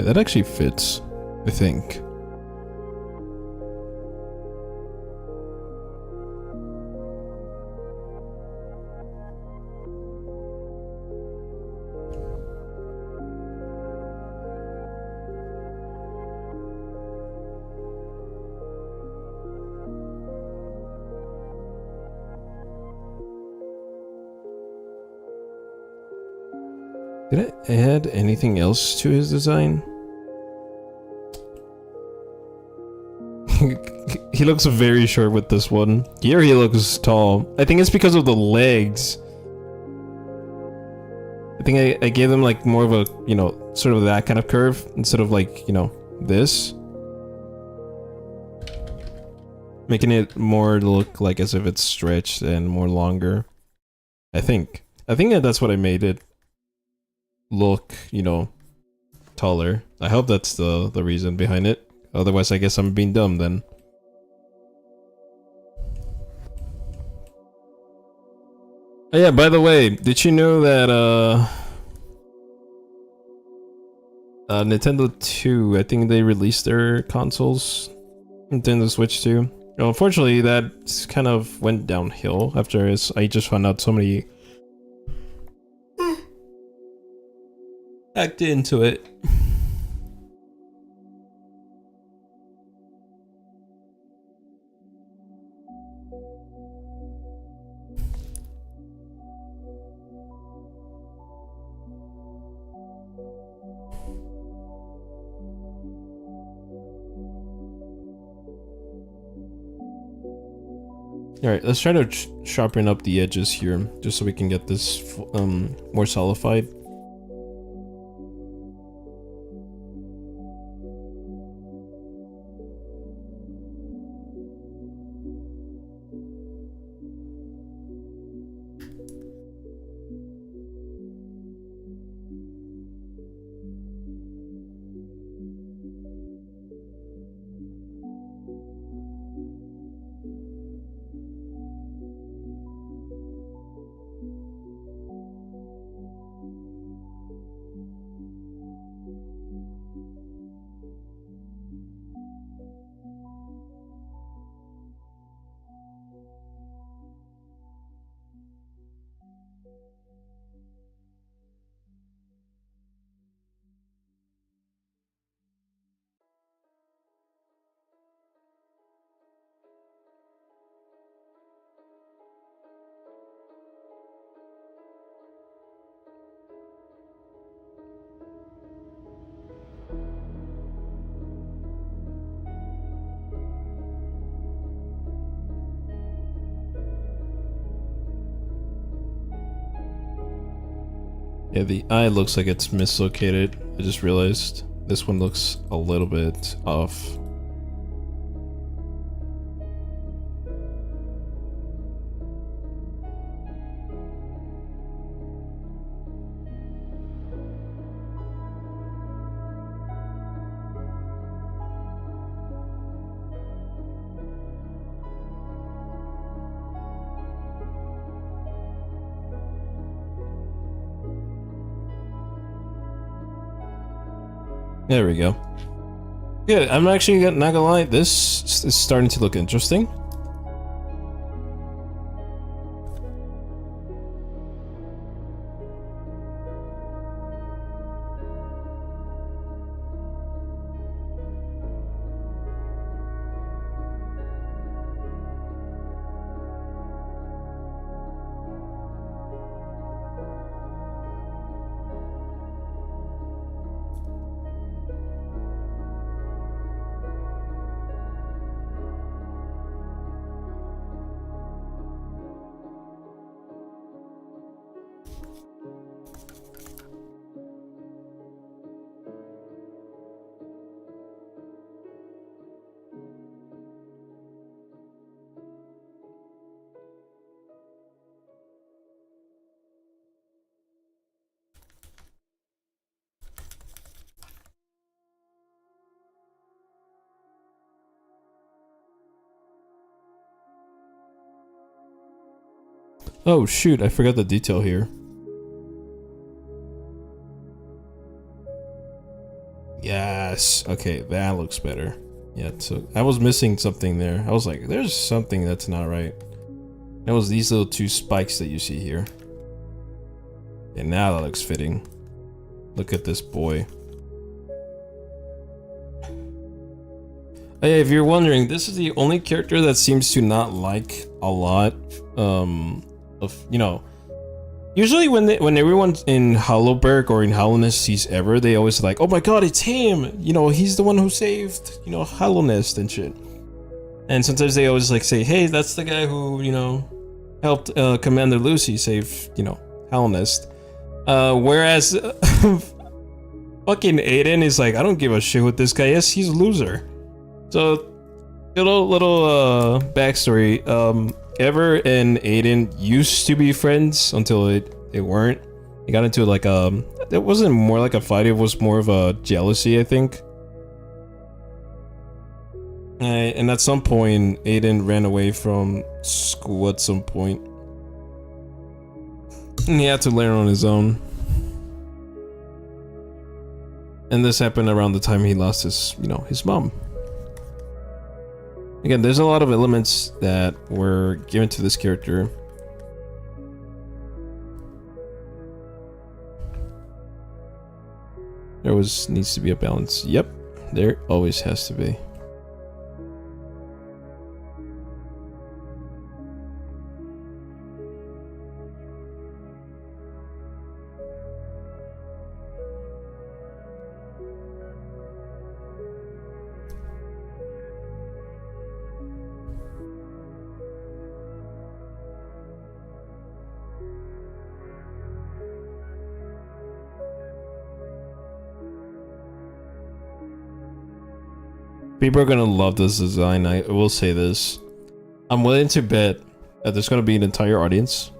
Yeah, that actually fits, I think. Did I add anything else to his design? He looks very short with this one. Here he looks tall. I think it's because of the legs. I think I gave them like more of a, you know, sort of that kind of curve instead of like, you know, this. Making it more look like as if it's stretched and more longer. I think that's what I made it look, you know, taller. I hope that's the reason behind it. Otherwise, I guess I'm being dumb then. Oh yeah, by the way, did you know that Nintendo 2, I think they released their consoles, Nintendo Switch 2. Well, unfortunately, that kind of went downhill after I just found out so many hacked into it. Alright, let's try to sharpen up the edges here, just so we can get this more solidified. Yeah, the eye looks like it's mislocated. I just realized this one looks a little bit off. There we go. Yeah, I'm actually not gonna lie, this is starting to look interesting. Oh shoot, I forgot the detail here. Yeah, Yes. Okay, that looks better. Yeah, so I was missing something there. I was like, there's something that's not right. It was these little two spikes that you see here. And now that looks fitting. Look at this boy. Hey, if you're wondering, this is the only character that seems to not like a lot of, you know, usually when everyone in Hollowberg or in Hallownest sees Ever, they always like, oh my god, it's him! You know, he's the one who saved, you know, Hallownest and shit. And sometimes they always like say, hey, that's the guy who, you know, helped Commander Lucy save, you know, Hallownest. Whereas fucking Aiden is like, I don't give a shit what this guy is, he's a loser. So, little backstory. Ever and Aiden used to be friends until they weren't. They got into like it wasn't more like a fight, it was more of a jealousy, I think. And at some point, Aiden ran away from school at some point. And he had to learn on his own. And this happened around the time he lost his, you know, his mom. Again, there's a lot of elements that were given to this character. There needs to be a balance. Yep, there always has to be. People are gonna love this design, I will say this. I'm willing to bet that there's gonna be an entire audience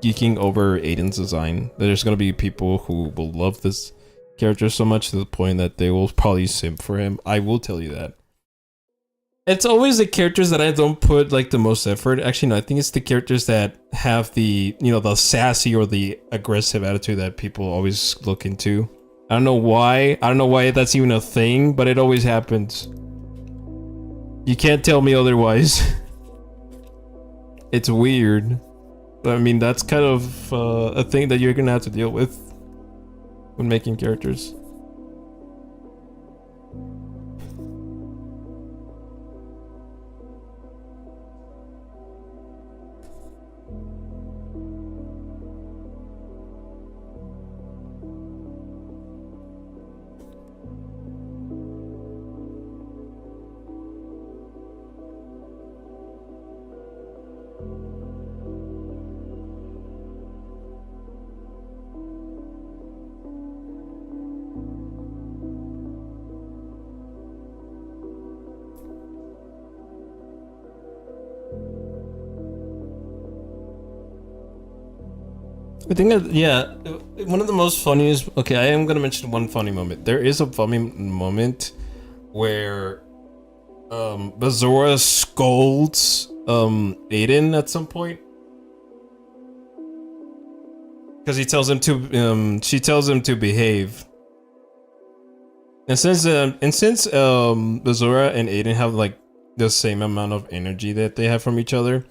geeking over Aiden's design. There's gonna be people who will love this character so much to the point that they will probably simp for him. I will tell you that. It's always the characters that I don't put like the most effort. Actually, no, I think it's the characters that have the, you know, the sassy or the aggressive attitude that people always look into. I don't know why. I don't know why that's even a thing, but it always happens. You can't tell me otherwise. It's weird. I mean, that's kind of a thing that you're gonna have to deal with when making characters. I think that, yeah, one of the most funniest, okay, I am gonna mention one funny moment. There is a funny moment where Bazora scolds Aiden at some point. Because he tells him to, she tells him to behave. And since Bazora and Aiden have like the same amount of energy that they have from each other,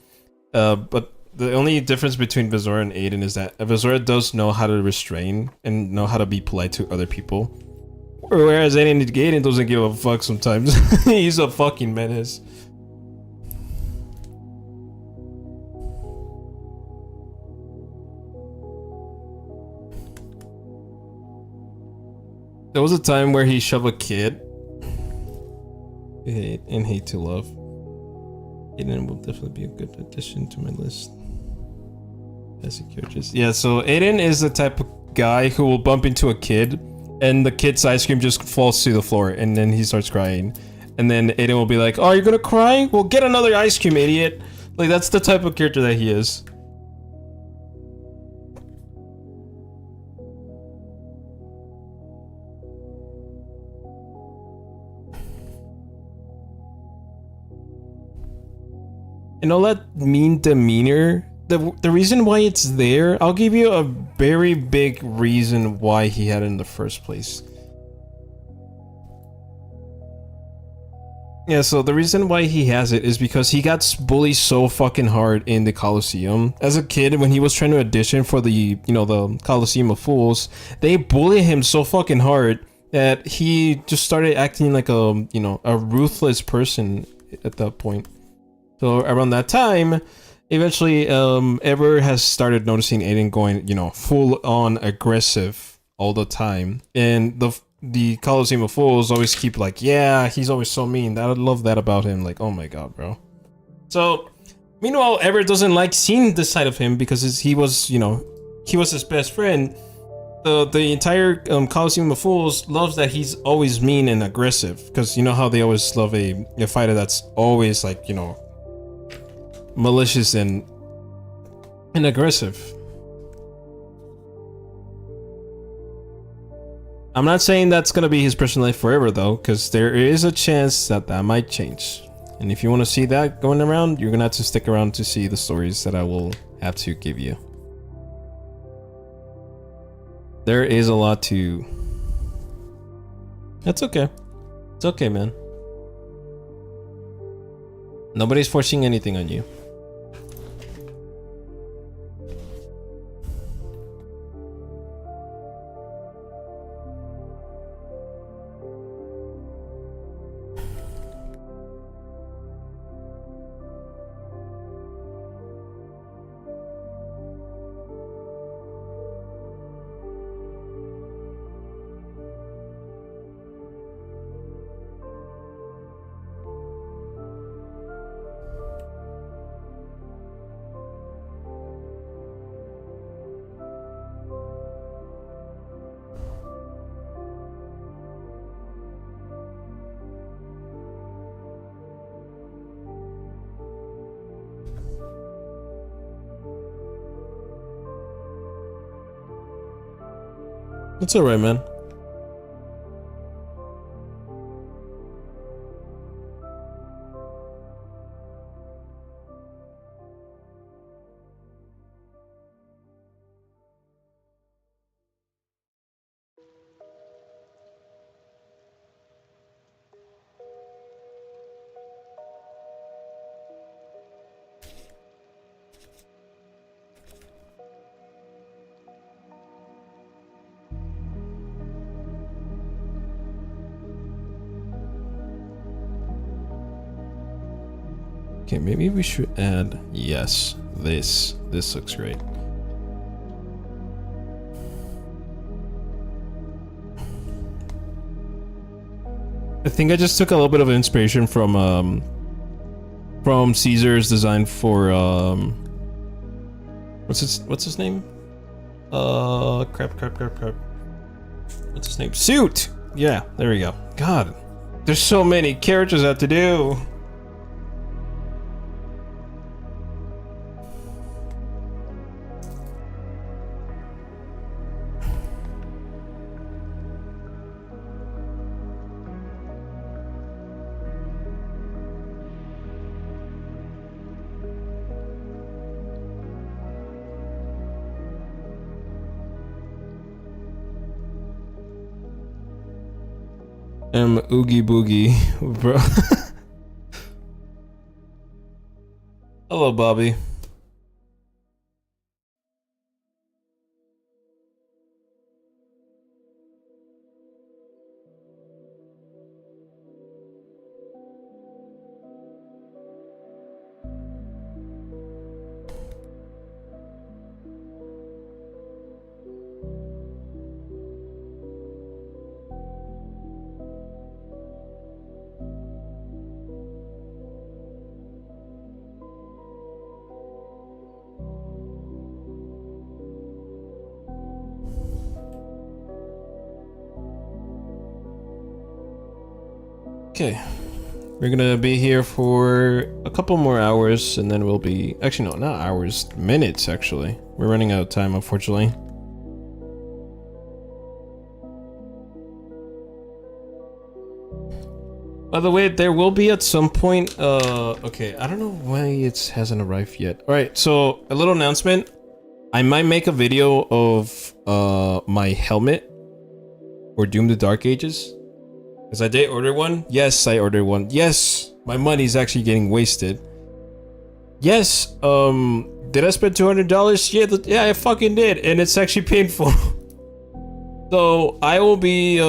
but the only difference between Bazora and Aiden is that Bazora does know how to restrain and know how to be polite to other people. Whereas Aiden doesn't give a fuck sometimes. He's a fucking menace. There was a time where he shoved a kid. And Hate to Love. Aiden will definitely be a good addition to my list. Characters. Yeah, so Aiden is the type of guy who will bump into a kid and the kid's ice cream just falls to the floor and then he starts crying. And then Aiden will be like, oh, you're gonna cry? Well, get another ice cream, idiot. Like, that's the type of character that he is. And all that mean demeanor, the reason why it's there, I'll give you a very big reason why he had it in the first place. Yeah, so the reason why he has it is because he got bullied so fucking hard in the Coliseum. As a kid, when he was trying to audition for the, you know, the Coliseum of Fools, they bullied him so fucking hard that he just started acting like a, you know, a ruthless person at that point. So around that time, eventually, Ever has started noticing Aiden going, you know, full on aggressive all the time. And the Coliseum of Fools always keep like, yeah, he's always so mean. I love that about him. Like, oh my god, bro. So, meanwhile, Ever doesn't like seeing this side of him because he was, you know, he was his best friend. The entire Coliseum of Fools loves that he's always mean and aggressive. Because you know how they always love a fighter that's always like, you know, malicious and aggressive. I'm not saying that's gonna be his personal life forever though, because there is a chance that that might change. And if you want to see that going around, you're gonna have to stick around to see the stories that I will have to give you. There is a lot to... That's okay. It's okay, man. Nobody's forcing anything on you. It's alright, man. Okay, maybe we should add, yes, this looks great. I think I just took a little bit of inspiration from Caesar's design for what's his name? Crap. What's his name? Suit! Yeah, there we go. God, there's so many characters I have to do. Oogie Boogie, bro. Hello, Bobby. Okay, we're gonna be here for a couple more hours and then we'll be, actually no, not hours, minutes actually. We're running out of time, unfortunately. By the way, there will be at some point, okay, I don't know why it hasn't arrived yet. Alright, so a little announcement. I might make a video of my helmet for Doom the Dark Ages. Because I did order one. Yes, I ordered one. Yes, my money's actually getting wasted. Yes, did I spend $200? Yeah, yeah, I fucking did, and it's actually painful. So I will be,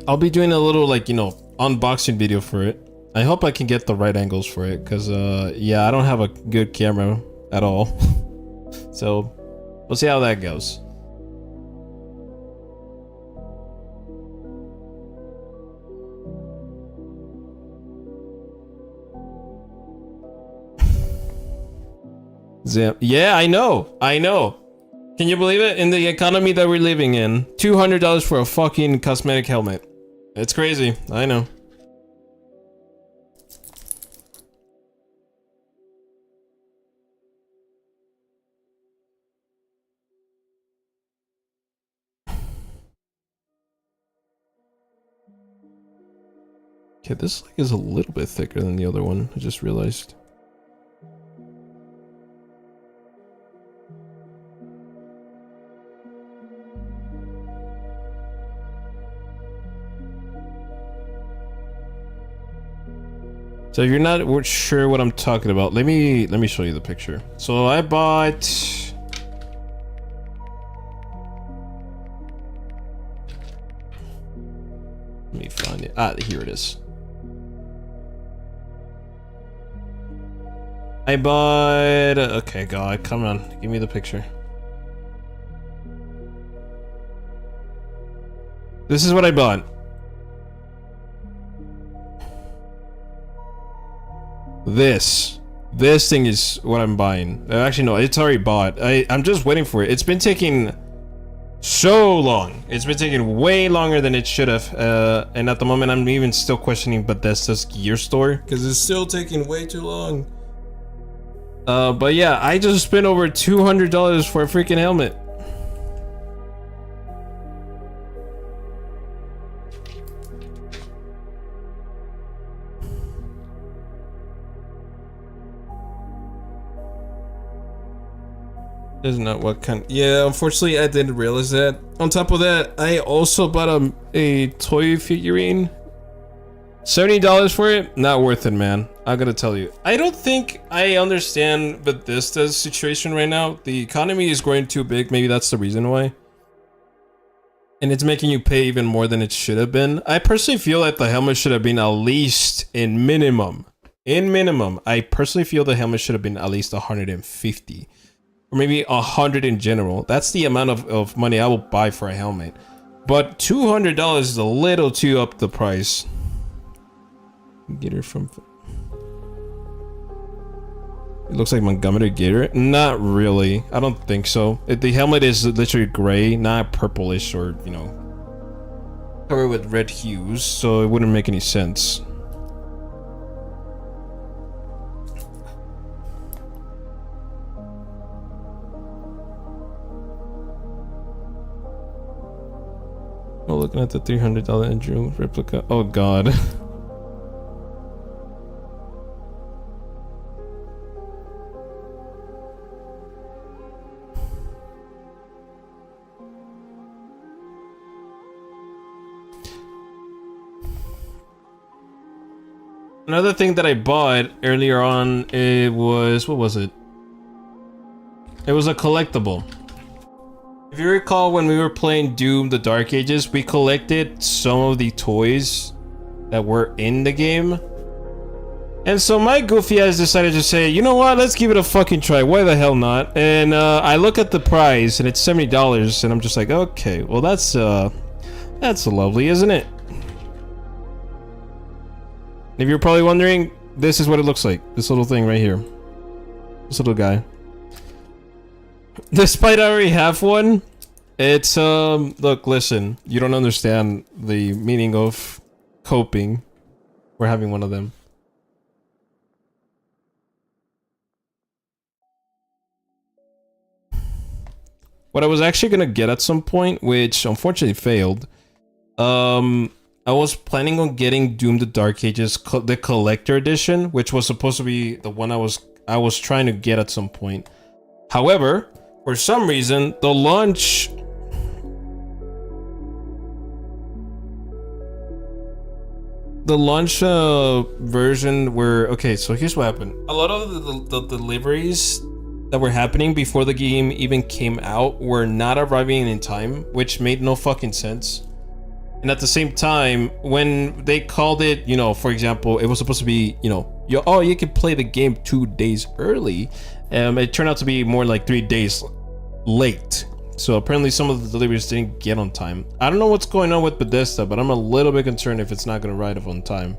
I'll be doing a little, like, you know, unboxing video for it. I hope I can get the right angles for it, because, yeah, I don't have a good camera at all. So, we'll see how that goes. Yeah, I know. Can you believe it? In the economy that we're living in, $200 for a fucking cosmetic helmet. It's crazy. I know. Okay, this is a little bit thicker than the other one. I just realized. So if you're not sure what I'm talking about, let me show you the picture. So I bought, let me find it. Ah, here it is. I bought, okay, God, come on, give me the picture. This is what I bought. This thing is what I'm buying. Actually, no, it's already bought. I'm just waiting for it. It's been taking so long. It's been taking way longer than it should have. And at the moment, I'm even still questioning Bethesda's gear store because it's still taking way too long. But yeah, I just spent over $200 for a freaking helmet. Isn't that what kind? Yeah, unfortunately, I didn't realize that. On top of that, I also bought a toy figurine. $70 for it? Not worth it, man. I gotta tell you. I don't think I understand Bethesda's situation right now. The economy is growing too big. Maybe that's the reason why. And it's making you pay even more than it should have been. I personally feel that the helmet should have been at least in minimum. I personally feel the helmet should have been at least 150. Or maybe 100 in general. That's the amount of money I will buy for a helmet. But $200 is a little too up the price. Get her from... It looks like Montgomery Gator. Not really. I don't think so. The helmet is literally gray, not purplish or, you know, covered with red hues. So it wouldn't make any sense. Oh, looking at the $300 Andrew replica. Oh God. Another thing that I bought earlier on, it was, what was it? It was a collectible. If you recall, when we were playing Doom the Dark Ages, we collected some of the toys that were in the game. And so my goofy ass decided to say, you know what, let's give it a fucking try, why the hell not? And I look at the price and it's $70 and I'm just like, okay, well that's lovely, isn't it? If you're probably wondering, this is what it looks like. This little thing right here. This little guy. Despite I already have one, it's, look, listen, you don't understand the meaning of coping. We're having one of them. What I was actually gonna get at some point, which unfortunately failed, I was planning on getting Doom the Dark Ages, the collector edition, which was supposed to be the one I was trying to get at some point. However, for some reason, the launch... the launch version where, okay, so here's what happened. A lot of the deliveries that were happening before the game even came out were not arriving in time, which made no fucking sense. And at the same time, when they called it, you know, for example, it was supposed to be, you know, you could play the game 2 days early. It turned out to be more like 3 days late. So apparently some of the deliveries didn't get on time. I don't know what's going on with Bethesda, but I'm a little bit concerned if it's not going to arrive on time.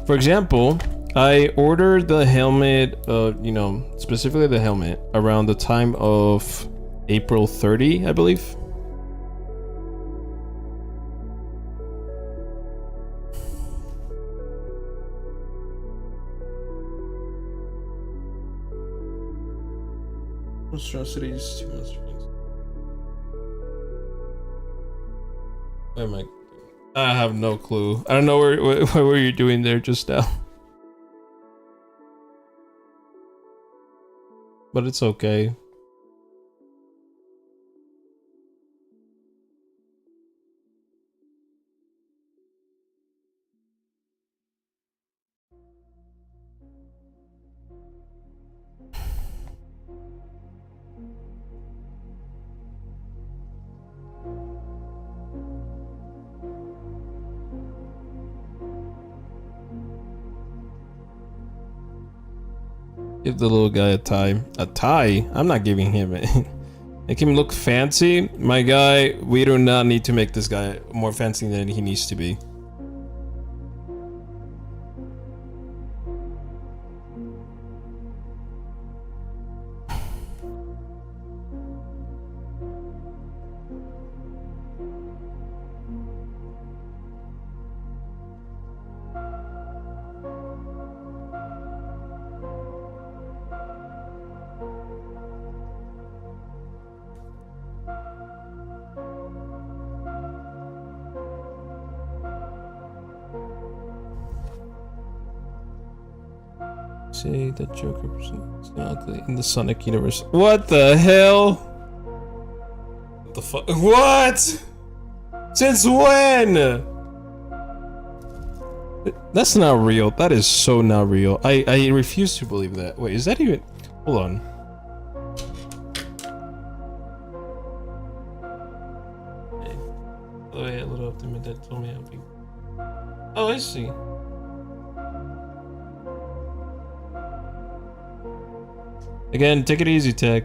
For example, I ordered the helmet, you know, specifically the helmet, around the time of April 30, I believe. Monstrosities, where am I? I have no clue. I don't know what were you doing there just now. But it's okay. Give the little guy a tie. A tie? I'm not giving him it. Make him look fancy? My guy, we do not need to make this guy more fancy than he needs to be. Say that Joker personality in the Sonic universe. What the hell? What the fuck? What? Since when? That's not real. That is so not real. I refuse to believe that. Wait, is that even? Hold on. Hey. Oh yeah, a little optimist that told me how big. Oh, I see. Again, take it easy, Tech.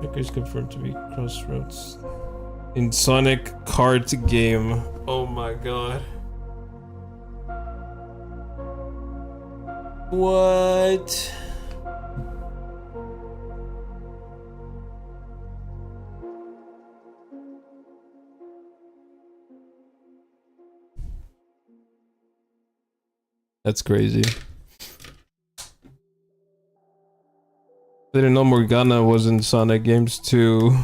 Joker's confirmed to be Crossroads in Sonic Kart game. Oh my god. What? That's crazy. I didn't know Morgana was in Sonic games too.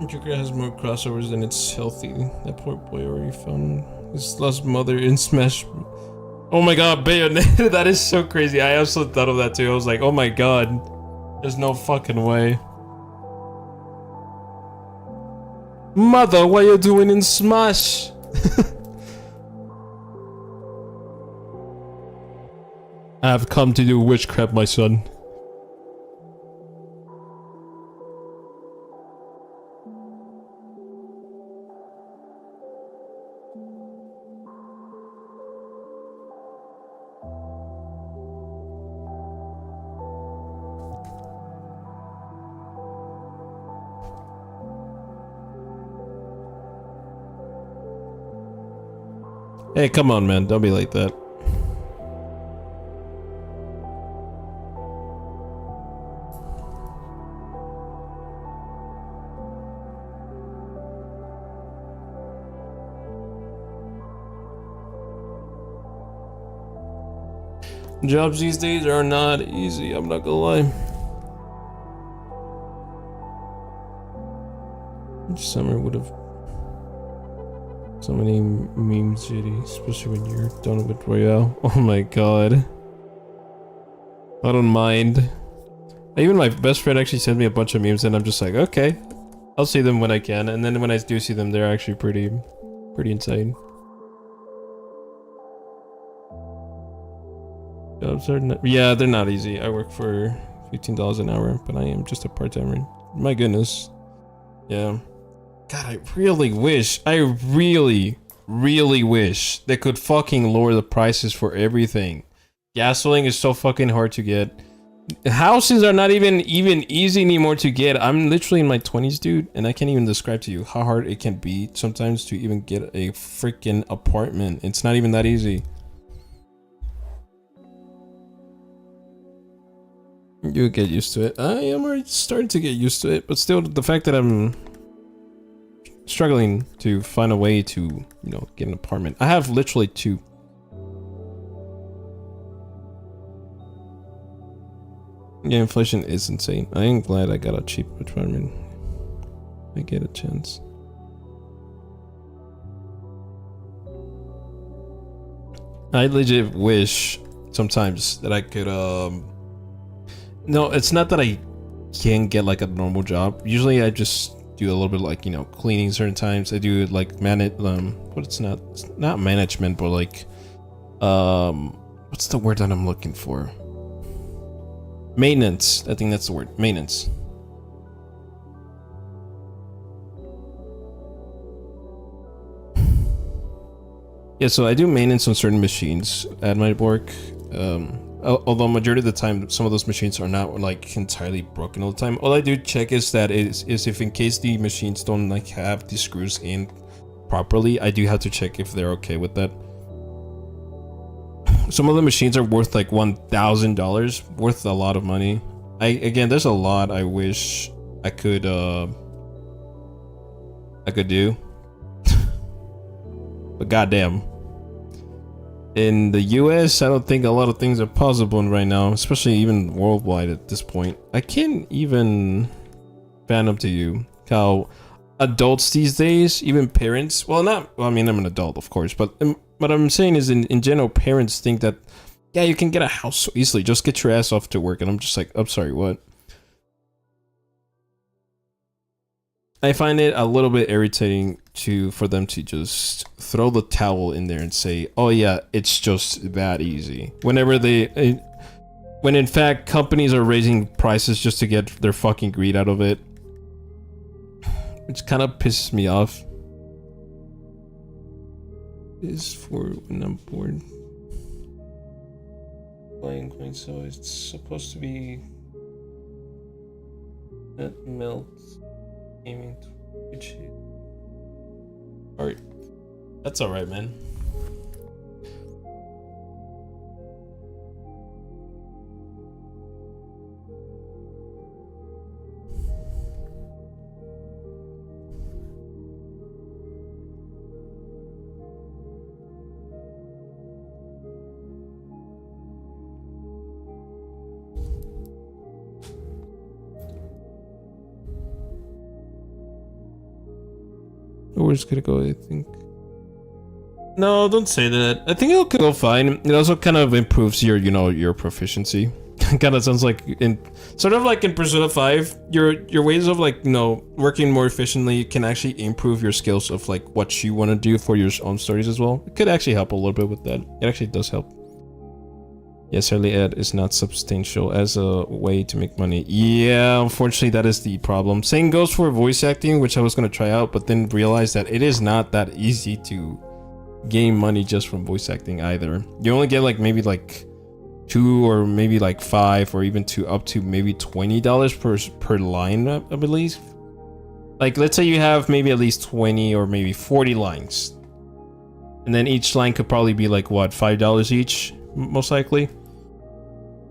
Joker has more crossovers than it's healthy. That poor boy already found his lost mother in Smash. Oh my god, Bayonetta, that is so crazy. I also thought of that too. I was like, oh my god. There's no fucking way. Mother, what you doing in Smash? I have come to do witchcraft, my son. Hey, come on, man. Don't be like that. Jobs these days are not easy, I'm not gonna lie. Summer would have so many memes, JD, especially when you're done with Royale. Oh my god. I don't mind. Even my best friend actually sent me a bunch of memes and I'm just like, okay, I'll see them when I can. And then when I do see them, they're actually pretty insane. Jobs are not, yeah, they're not easy. I work for $15 an hour, but I am just a part-timer. My goodness. Yeah. God, I really wish they could fucking lower the prices for everything. Gasoline is so fucking hard to get. Houses are not even easy anymore to get. I'm literally in my 20s, dude, and I can't even describe to you how hard it can be sometimes to even get a freaking apartment. It's not even that easy. You get used to it. I am already starting to get used to it, but still, the fact that I'm struggling to find a way to, you know, get an apartment. I have literally 2. Yeah, inflation is insane. I am glad I got a cheap apartment. I get a chance. I legit wish sometimes that I could, no, it's not that I can't get like a normal job. Usually I just do a little bit like, you know, cleaning certain times. I do like but it's not management, but like, what's the word that I'm looking for? Maintenance. I think that's the word. Maintenance. Yeah, so I do maintenance on certain machines at my work. Although majority of the time, some of those machines are not like entirely broken all the time. All I do check is that is if in case the machines don't like have the screws in properly, I do have to check if they're okay with that. Some of the machines are worth like $1,000, worth a lot of money. Again, there's a lot I wish I could do, but goddamn. In the US, I don't think a lot of things are possible right now, especially even worldwide at this point. I can't even fan up to you how adults these days, even parents, well, I mean, I'm an adult, of course, but what I'm saying is in general, parents think that, yeah, you can get a house so easily, just get your ass off to work. And I'm just like, I'm sorry, what? I find it a little bit irritating for them to just throw the towel in there and say, oh yeah, it's just that easy. When in fact companies are raising prices just to get their fucking greed out of it. Which kind of pisses me off. Is for when I'm bored. Playing coin, so it's supposed to be that melts. Aiming to alright. That's alright, man. We're just gonna go, I think. No, don't say that. I think it'll go fine. It also kind of improves your, you know, your proficiency. Kind of sounds like sort of like in Persona 5, your ways of like, you know, working more efficiently can actually improve your skills of like what you want to do for your own stories as well. It could actually help a little bit with that. It actually does help. Yes, early ed is not substantial as a way to make money. Yeah, unfortunately, that is the problem. Same goes for voice acting, which I was going to try out, but then realized that it is not that easy to gain money just from voice acting either. You only get like maybe like 2 or maybe like 5 or even up to maybe $20 per line, I believe. Like, let's say you have maybe at least 20 or maybe 40 lines. And then each line could probably be like, what, $5 each, most likely?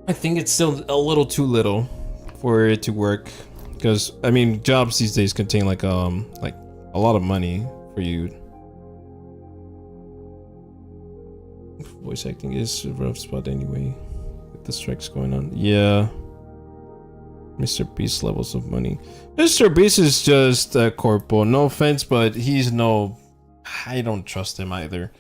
I think it's still a little too little for it to work, because I mean jobs these days contain like a lot of money for you. Voice acting is a rough spot anyway. the strikes going on. Yeah. Mr. Beast levels of money. Mr. Beast is just a corpo. No offense, but he's no... I don't trust him either.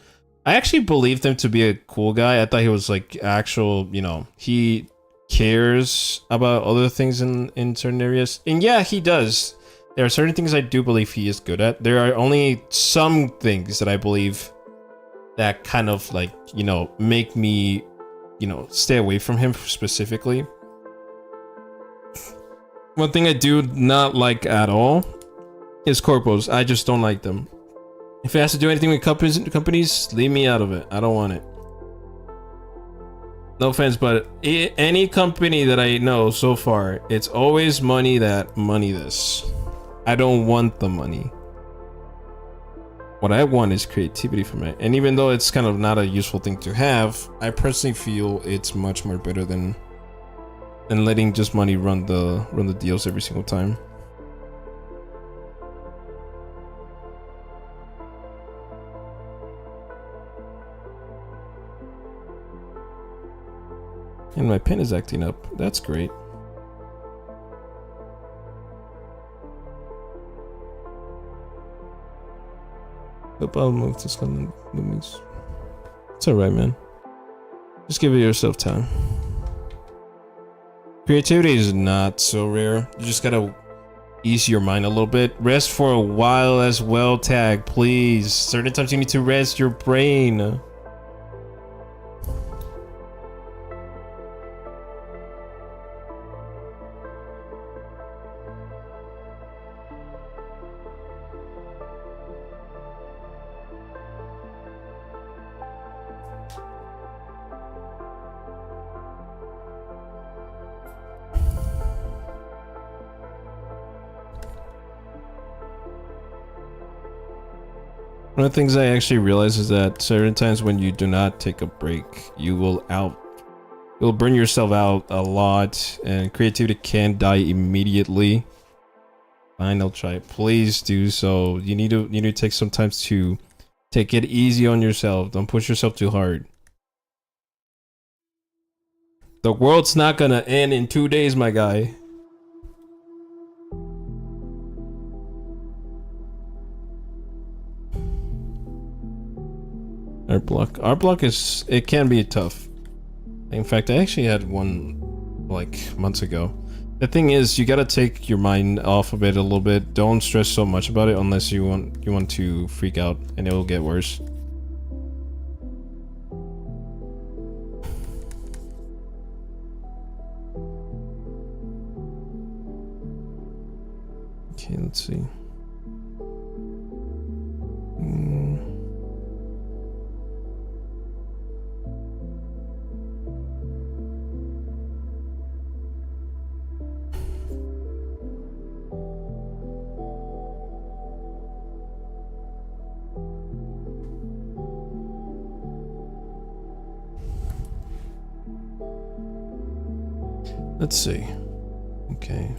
I actually believed him to be a cool guy. I thought he was like actual, you know, he cares about other things in certain areas. And yeah, he does. There are certain things I do believe he is good at. There are only some things that I believe that kind of like, you know, make me, you know, stay away from him specifically. One thing I do not like at all is corpos. I just don't like them. If it has to do anything with companies, leave me out of it. I don't want it. No offense, but any company that I know so far, it's always money that, money this. I don't want the money. What I want is creativity from it. And even though it's kind of not a useful thing to have, I personally feel it's much more better than letting just money run the deals every single time. And my pen is acting up. That's great. Hope I'll move to Scotland movies. It's alright, man. Just give it yourself time. Creativity is not so rare. You just gotta ease your mind a little bit. Rest for a while as well, Tag, please. Certain times you need to rest your brain. One of the things I actually realize is that certain times when you do not take a break, you'll burn yourself out a lot, and creativity can die immediately. Fine, I'll try it. Please do so. You need to take some time to take it easy on yourself. Don't push yourself too hard. The world's not gonna end in 2 days, my guy. Art block is, it can be tough. In fact, I actually had one like months ago. The thing is, you gotta take your mind off of it a little bit. Don't stress so much about it unless you want to freak out, and it will get worse. Okay, let's see. Let's see. Okay.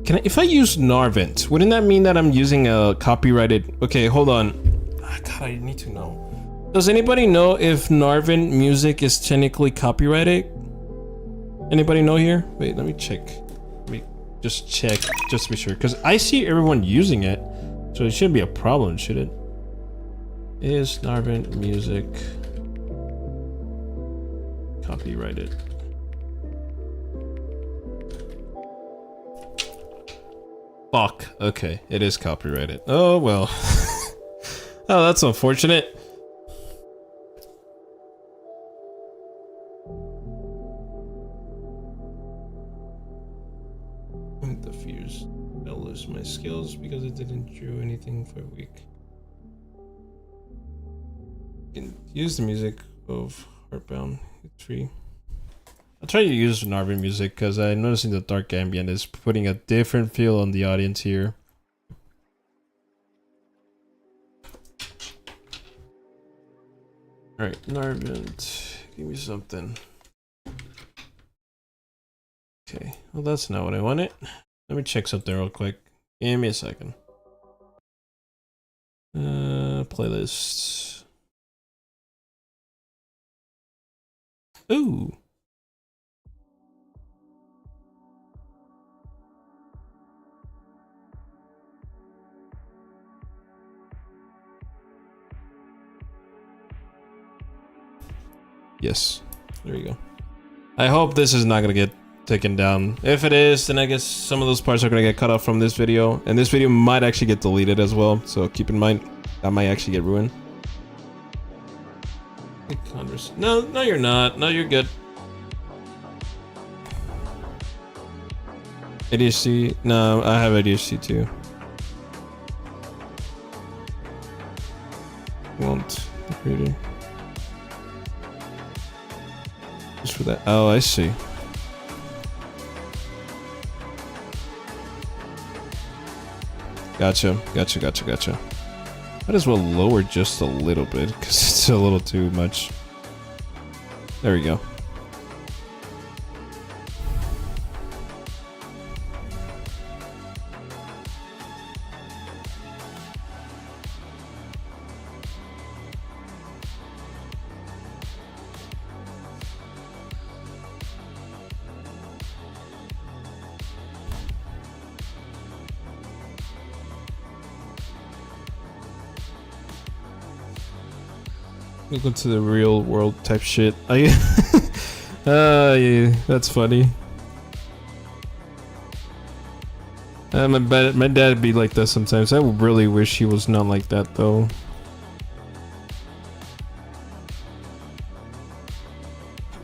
Can I, if I use Narvent, wouldn't that mean that I'm using a copyrighted? Okay, hold on. God, I need to know. Does anybody know if Narvent music is technically copyrighted? Anybody know here? Wait, let me check. Let me just check, just to be sure, because I see everyone using it, so it shouldn't be a problem, should it? Is Narvent music copyrighted? Fuck. Okay, it is copyrighted. Oh well. Oh, that's unfortunate. The fears. I'll lose my skills because I didn't draw anything for a week. Can use the music of Heartbound. It's free. I'll try to use Narvin music because I'm noticing the dark ambient is putting a different feel on the audience here. Alright, Narvin, give me something. Okay, well that's not what I wanted. Let me check something real quick. Give me a second. Playlists. Ooh. Yes. There you go. I hope this is not gonna get taken down. If it is, then I guess some of those parts are gonna get cut off from this video, and this video might actually get deleted as well, so keep in mind that might actually get ruined. No, no you're not. No, you're good. ADHD? No, I have ADHD too. Won't reading. Just for that. Oh, I see. Gotcha. Might as well lower just a little bit, because it's a little too much. There we go. Welcome to the real world type shit. Yeah, that's funny. My dad be like that sometimes. I really wish he was not like that though.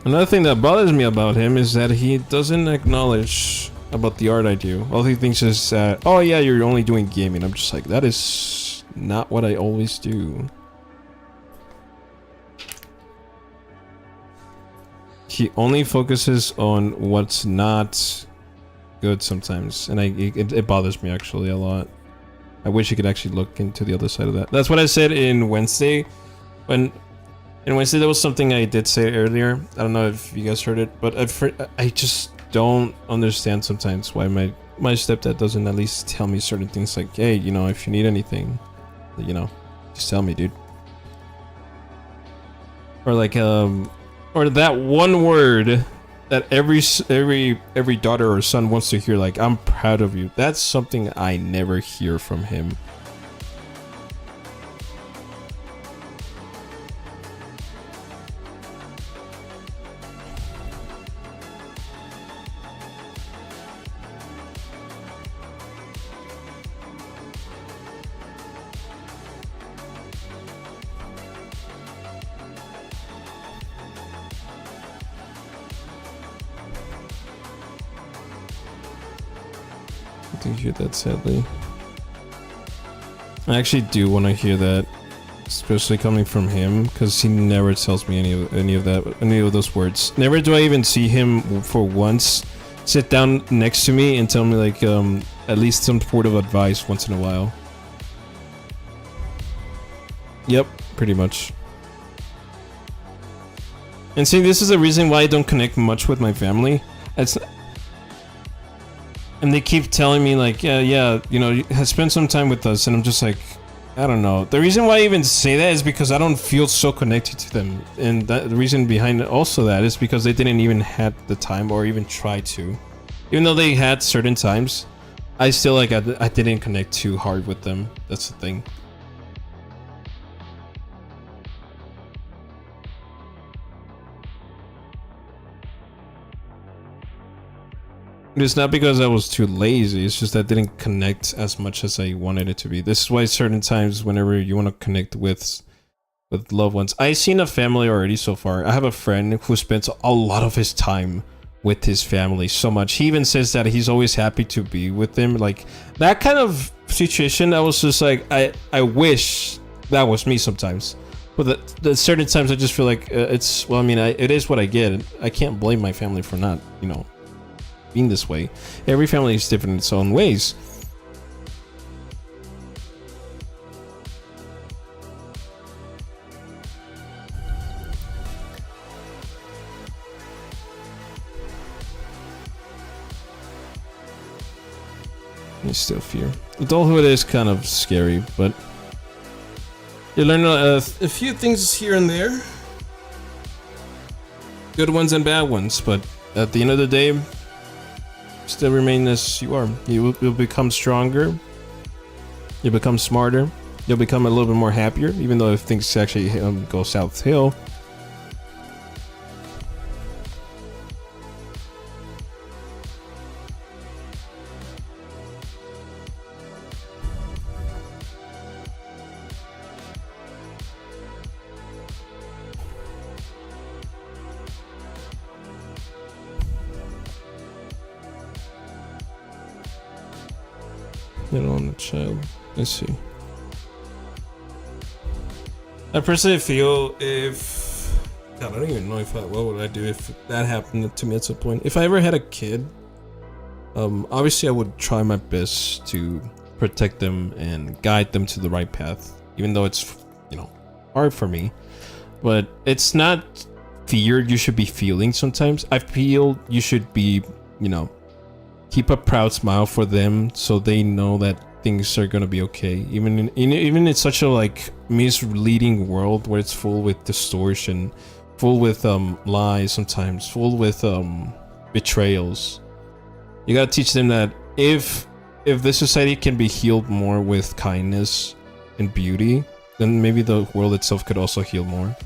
Another thing that bothers me about him is that he doesn't acknowledge about the art I do. All he thinks is that, oh yeah, you're only doing gaming. I'm just like, that is not what I always do. He only focuses on what's not good sometimes, and it bothers me actually a lot. I wish he could actually look into the other side of that. That's what I said in Wednesday. In Wednesday there was something I did say earlier. I don't know if you guys heard it, but I just don't understand sometimes why my stepdad doesn't at least tell me certain things like, hey, you know, if you need anything, you know, just tell me, dude. Or like or that one word that every daughter or son wants to hear, like, I'm proud of you. That's something I never hear from him. I do hear that, sadly. I actually do want to hear that, especially coming from him, because he never tells me any of those words. Never do I even see him for once sit down next to me and tell me like at least some sort of advice once in a while. Yep, pretty much. And see, this is the reason why I don't connect much with my family. And they keep telling me like, yeah, you know, spend some time with us, and I'm just like, I don't know. The reason why I even say that is because I don't feel so connected to them, and the reason behind also that is because they didn't even have the time or even try to. Even though they had certain times, I still like I didn't connect too hard with them. That's the thing. It's not because I was too lazy, it's just that I didn't connect as much as I wanted it to be. This is why certain times whenever you want to connect with loved ones. I've seen a family already so far. I have a friend who spends a lot of his time with his family so much. He even says that he's always happy to be with them. Like, that kind of situation, I was just like, I wish that was me sometimes. But the certain times I just feel like it's, well, I mean, it is what I get. I can't blame my family for not, you know, being this way. Every family is different in its own ways. I still fear. Adulthood is kind of scary, but you learn a few things here and there. good ones and bad ones, but at the end of the day, still remain as you are. You'll become stronger. You'll become smarter. You'll become a little bit more happier, even though if things actually go south hill. On the child. Let's see. I personally feel if God, I don't even know if what would I do if that happened to me at some point. If I ever had a kid, obviously I would try my best to protect them and guide them to the right path, even though it's, you know, hard for me. But it's not fear you should be feeling sometimes. I feel you should be, you know, keep a proud smile for them so they know that things are gonna be okay. Even in such a like misleading world where it's full with distortion, full with lies sometimes, full with betrayals. You gotta teach them that if the society can be healed more with kindness and beauty, then maybe the world itself could also heal more.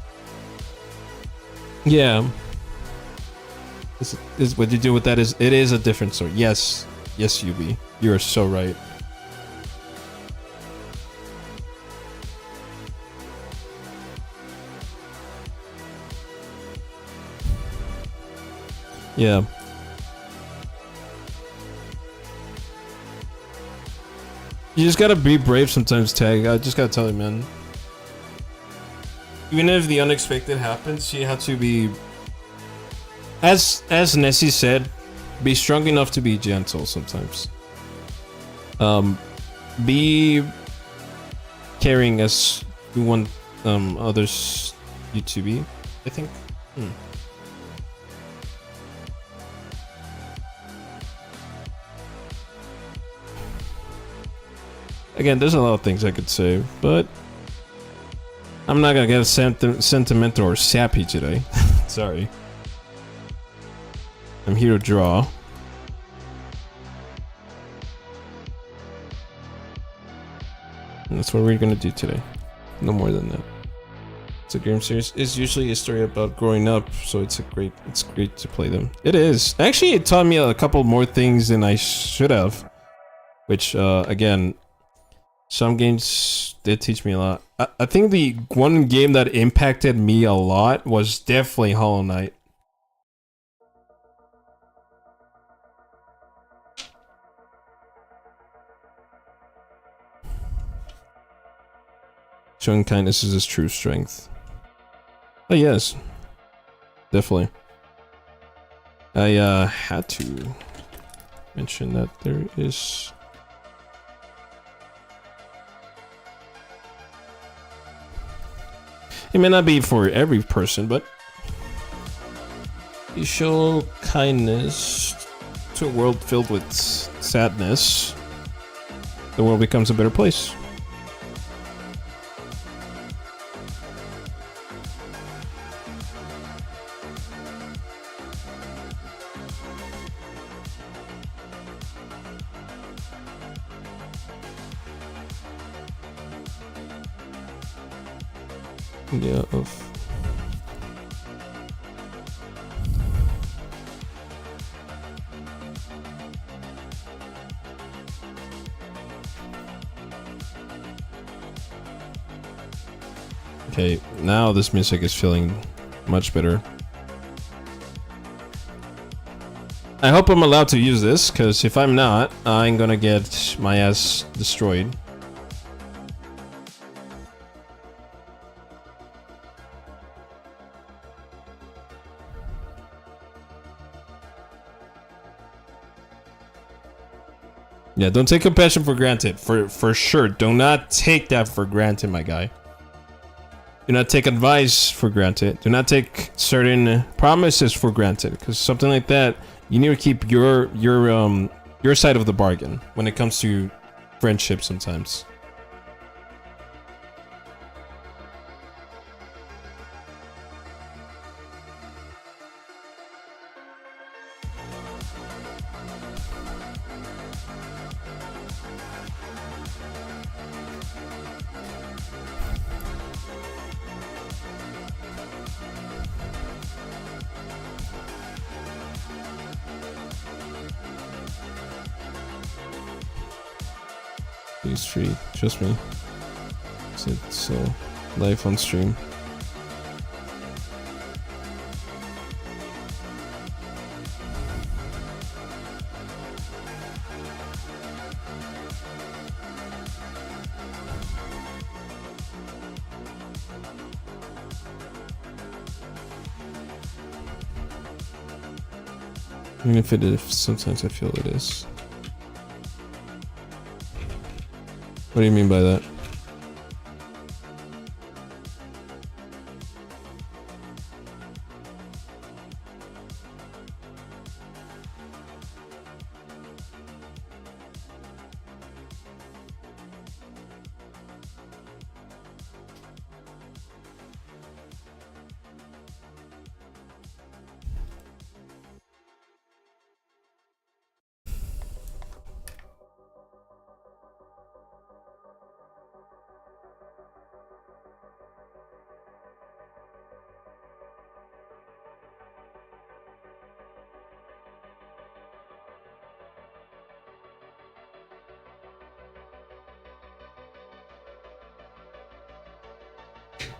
Yeah. Is what you do with that is it is a different story. Yes, UB, you are so right. Yeah. You just gotta be brave sometimes, Tag. I just gotta tell you, man. Even if the unexpected happens, you have to be, as Nessie said, be strong enough to be gentle sometimes. Be caring as you want others you to be, I think. Again, there's a lot of things I could say, but I'm not gonna get sentimental or sappy today. Sorry. I'm here to draw. And that's what we're gonna do today. No more than that. It's a game series. It's usually a story about growing up, so it's great to play them. It is. Actually, it taught me a couple more things than I should have. Which, again, some games did teach me a lot. I think the one game that impacted me a lot was definitely Hollow Knight. Showing kindness is his true strength. Oh yes, definitely. I had to mention that there is. It may not be for every person, but you show kindness to a world filled with sadness, the world becomes a better place. Yeah, okay, now this music is feeling much better. I hope I'm allowed to use this, because if I'm not, I'm gonna get my ass destroyed. Yeah, don't take compassion for granted. For sure. Do not take that for granted, my guy. Do not take advice for granted. Do not take certain promises for granted. Because something like that, you need to keep your side of the bargain when it comes to friendship sometimes. Please free, trust me. So live on stream. Even if it is, sometimes I feel it is. What do you mean by that?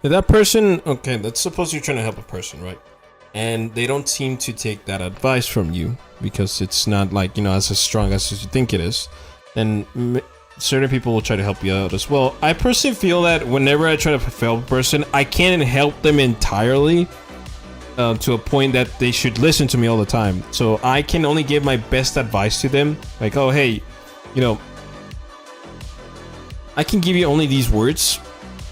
If that person, okay, let's suppose you're trying to help a person, right? And they don't seem to take that advice from you because it's not like, you know, as strong as you think it is. Then certain people will try to help you out as well. I personally feel that whenever I try to help a person, I can't help them entirely to a point that they should listen to me all the time. So I can only give my best advice to them. Like, oh, hey, you know, I can give you only these words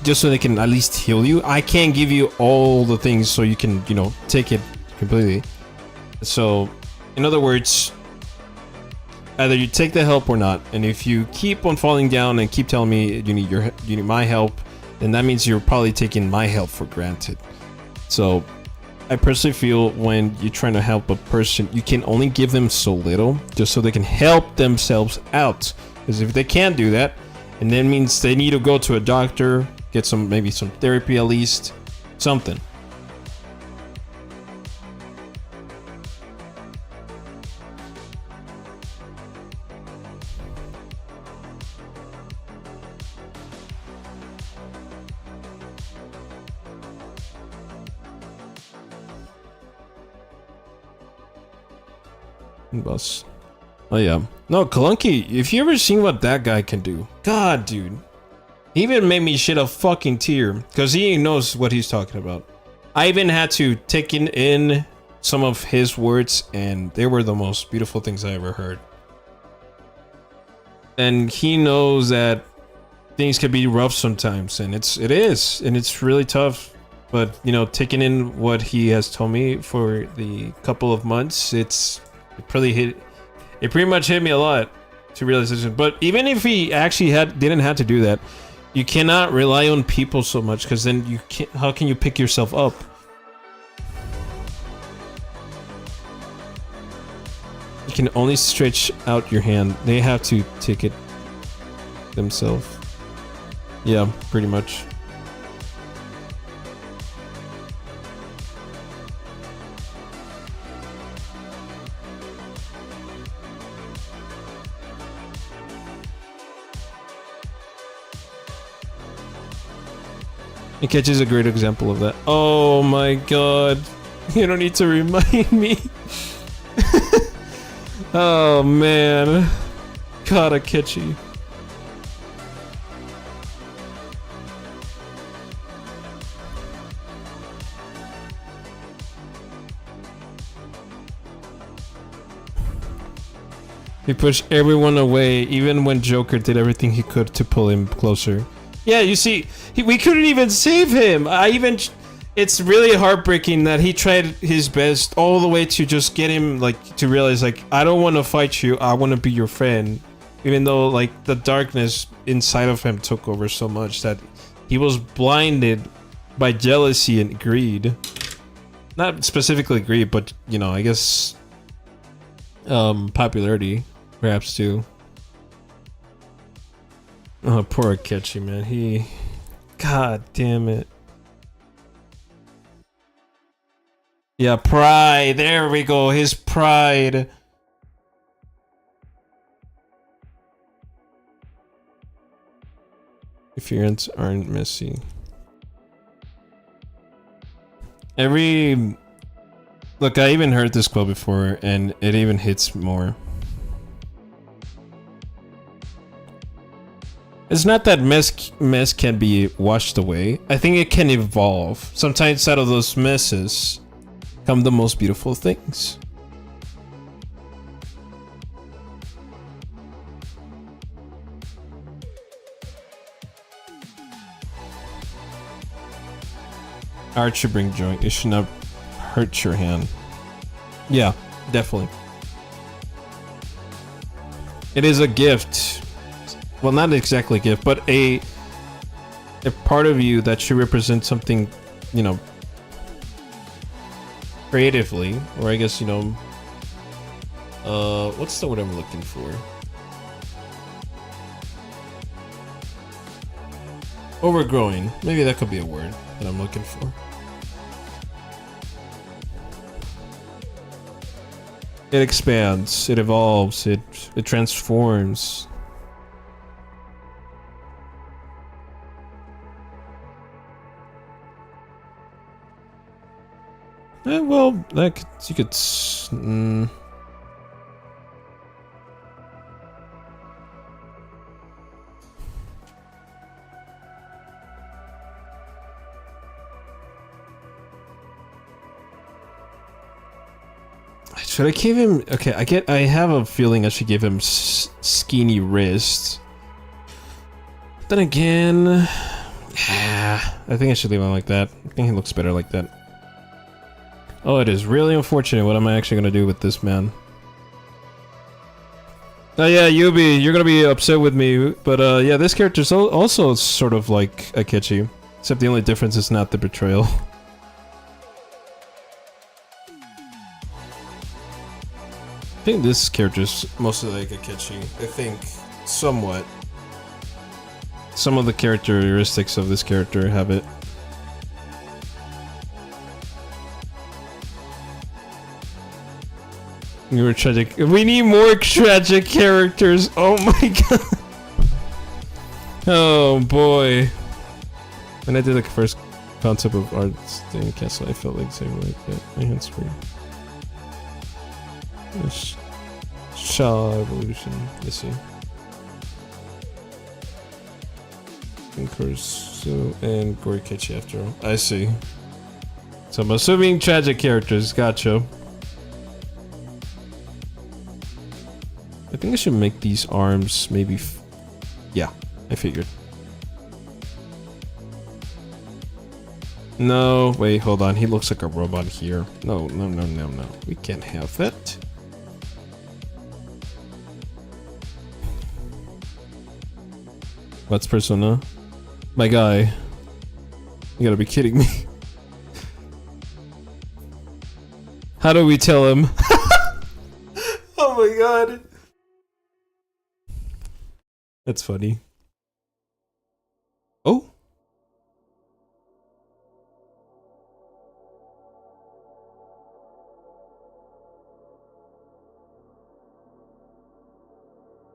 just so they can at least heal you. I can't give you all the things so you can, you know, take it completely. So, in other words, either you take the help or not. And if you keep on falling down and keep telling me you need my help, then that means you're probably taking my help for granted. So, I personally feel when you're trying to help a person, you can only give them so little just so they can help themselves out. Because if they can't do that, and that means they need to go to a doctor, get maybe some therapy at least, something. Bus. Oh yeah. No, Clunky, if you ever seen what that guy can do, God, dude. He even made me shed a fucking tear because he knows what he's talking about. I even had to take in some of his words, and they were the most beautiful things I ever heard. And he knows that things can be rough sometimes, and it is, and it's really tough. But you know, taking in what he has told me for the couple of months, it pretty much hit me a lot to realize this. But even if he actually didn't have to do that, you cannot rely on people so much, because then you can't. How can you pick yourself up? You can only stretch out your hand. They have to take it themselves. Yeah, pretty much. Catch is a great example of that. Oh my god. You don't need to remind me. Oh man. God, Akechi. He pushed everyone away, even when Joker did everything he could to pull him closer. Yeah, you see, we couldn't even save him. It's really heartbreaking that he tried his best all the way to just get him, like, to realize, like, I don't want to fight you, I want to be your friend. Even though, like, the darkness inside of him took over so much that he was blinded by jealousy and greed. Not specifically greed, but, you know, I guess popularity, perhaps too. Oh, poor Akechi, man. He, god damn it. Yeah, pride. There we go. His pride. Interference aren't messy. Look, I even heard this quote before, and it even hits more. It's not that mess can be washed away. I think it can evolve. Sometimes out of those messes come the most beautiful things. Art should bring joy. It should not hurt your hand. Yeah, definitely. It is a gift. Well, not exactly a gift, but a part of you that should represent something, you know, creatively, or I guess, you know, what's the word I'm looking for? Overgrowing. Maybe that could be a word that I'm looking for. It expands, it evolves, it transforms. Well, that you could. Should I give him? Okay, I have a feeling I should give him skinny wrists. Then again, I think I should leave him like that. I think he looks better like that. Oh, it is really unfortunate. What am I actually gonna do with this man? Oh yeah, Yubi, you're gonna be upset with me, but yeah, this character's also sort of like Akechi, except the only difference is not the betrayal. I think this character's mostly like Akechi. I think somewhat. Some of the characteristics of this character have it. You were tragic. We need more tragic characters. Oh my god. Oh boy. When I did the first concept of Art's in Castle, I felt like saying like that. My hands were. Shaw evolution. Let's see. Kursu and Gorikechi after all. I see. So I'm assuming tragic characters. Gotcha. I think I should make these arms maybe. Yeah, I figured. No, wait, hold on. He looks like a robot here. No. We can't have that. What's Persona? My guy. You gotta be kidding me. How do we tell him? Oh my god. That's funny. Oh.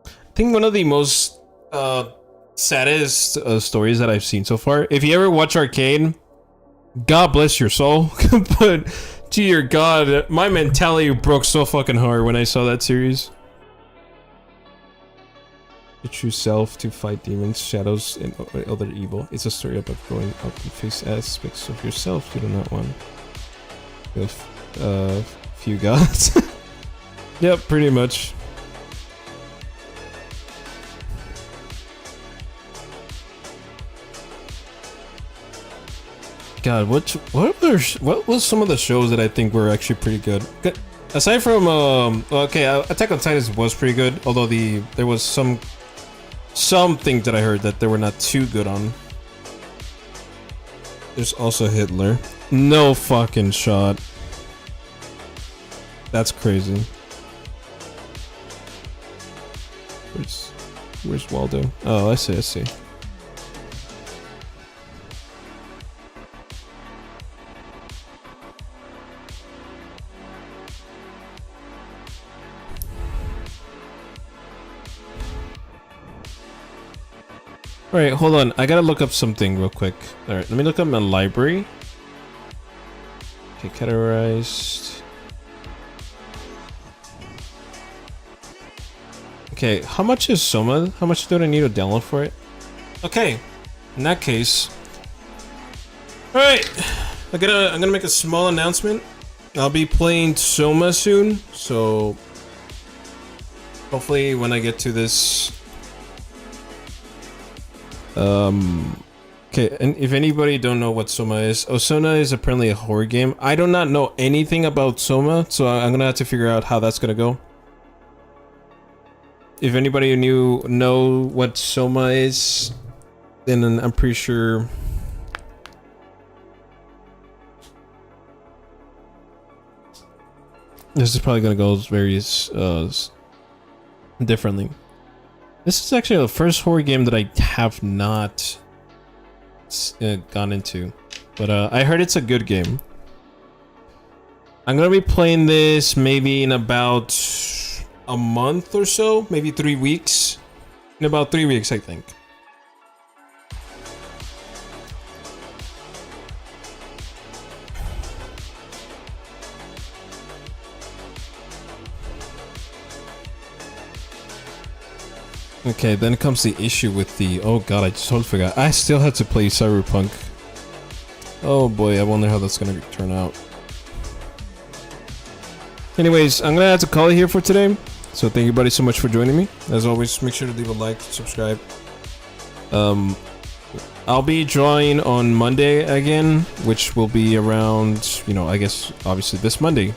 I think one of the most saddest stories that I've seen so far. If you ever watch Arcane, God bless your soul. But dear God, my mentality broke so fucking hard when I saw that series. Your true self to fight demons, shadows, and other evil. It's a story about growing up and face aspects of yourself you do not want. With few gods. Yep, pretty much. God, what was some of the shows that I think were actually pretty good? Aside from okay, Attack on Titan was pretty good, although there was some things that I heard that they were not too good on. There's also Hitler. No fucking shot. That's crazy. Where's Waldo? Oh, I see. Alright, hold on. I gotta look up something real quick. Alright, let me look up my library. Okay, categorized. Okay, how much is Soma? How much do I need to download for it? Okay, in that case. Alright, I'm gonna make a small announcement. I'll be playing Soma soon, so hopefully when I get to this. Okay, and if anybody don't know what Soma is, Soma is apparently a horror game. I do not know anything about Soma, so I'm gonna have to figure out how that's gonna go. If anybody know what Soma is, then I'm pretty sure. This is probably gonna go various differently. This is actually the first horror game that I have not gone into, but I heard it's a good game. I'm gonna be playing this maybe in about a month or so, maybe 3 weeks. In about 3 weeks, I think. Okay, then comes the issue with the... Oh god, I totally forgot. I still have to play Cyberpunk. Oh boy, I wonder how that's gonna turn out. Anyways, I'm gonna have to call it here for today. So thank you buddy so much for joining me. As always, make sure to leave a like, subscribe. I'll be drawing on Monday again, which will be around, you know, I guess, obviously this Monday.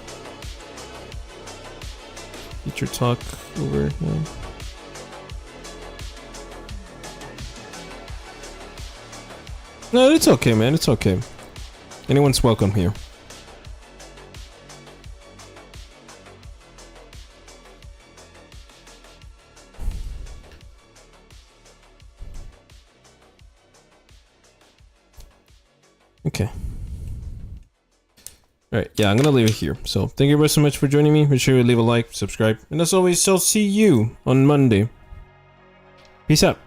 Feature talk over here. No, it's okay, man. It's okay. Anyone's welcome here. Okay. Alright, yeah, I'm gonna leave it here. So, thank you very so much for joining me. Make sure you leave a like, subscribe, and as always, I'll see you on Monday. Peace out.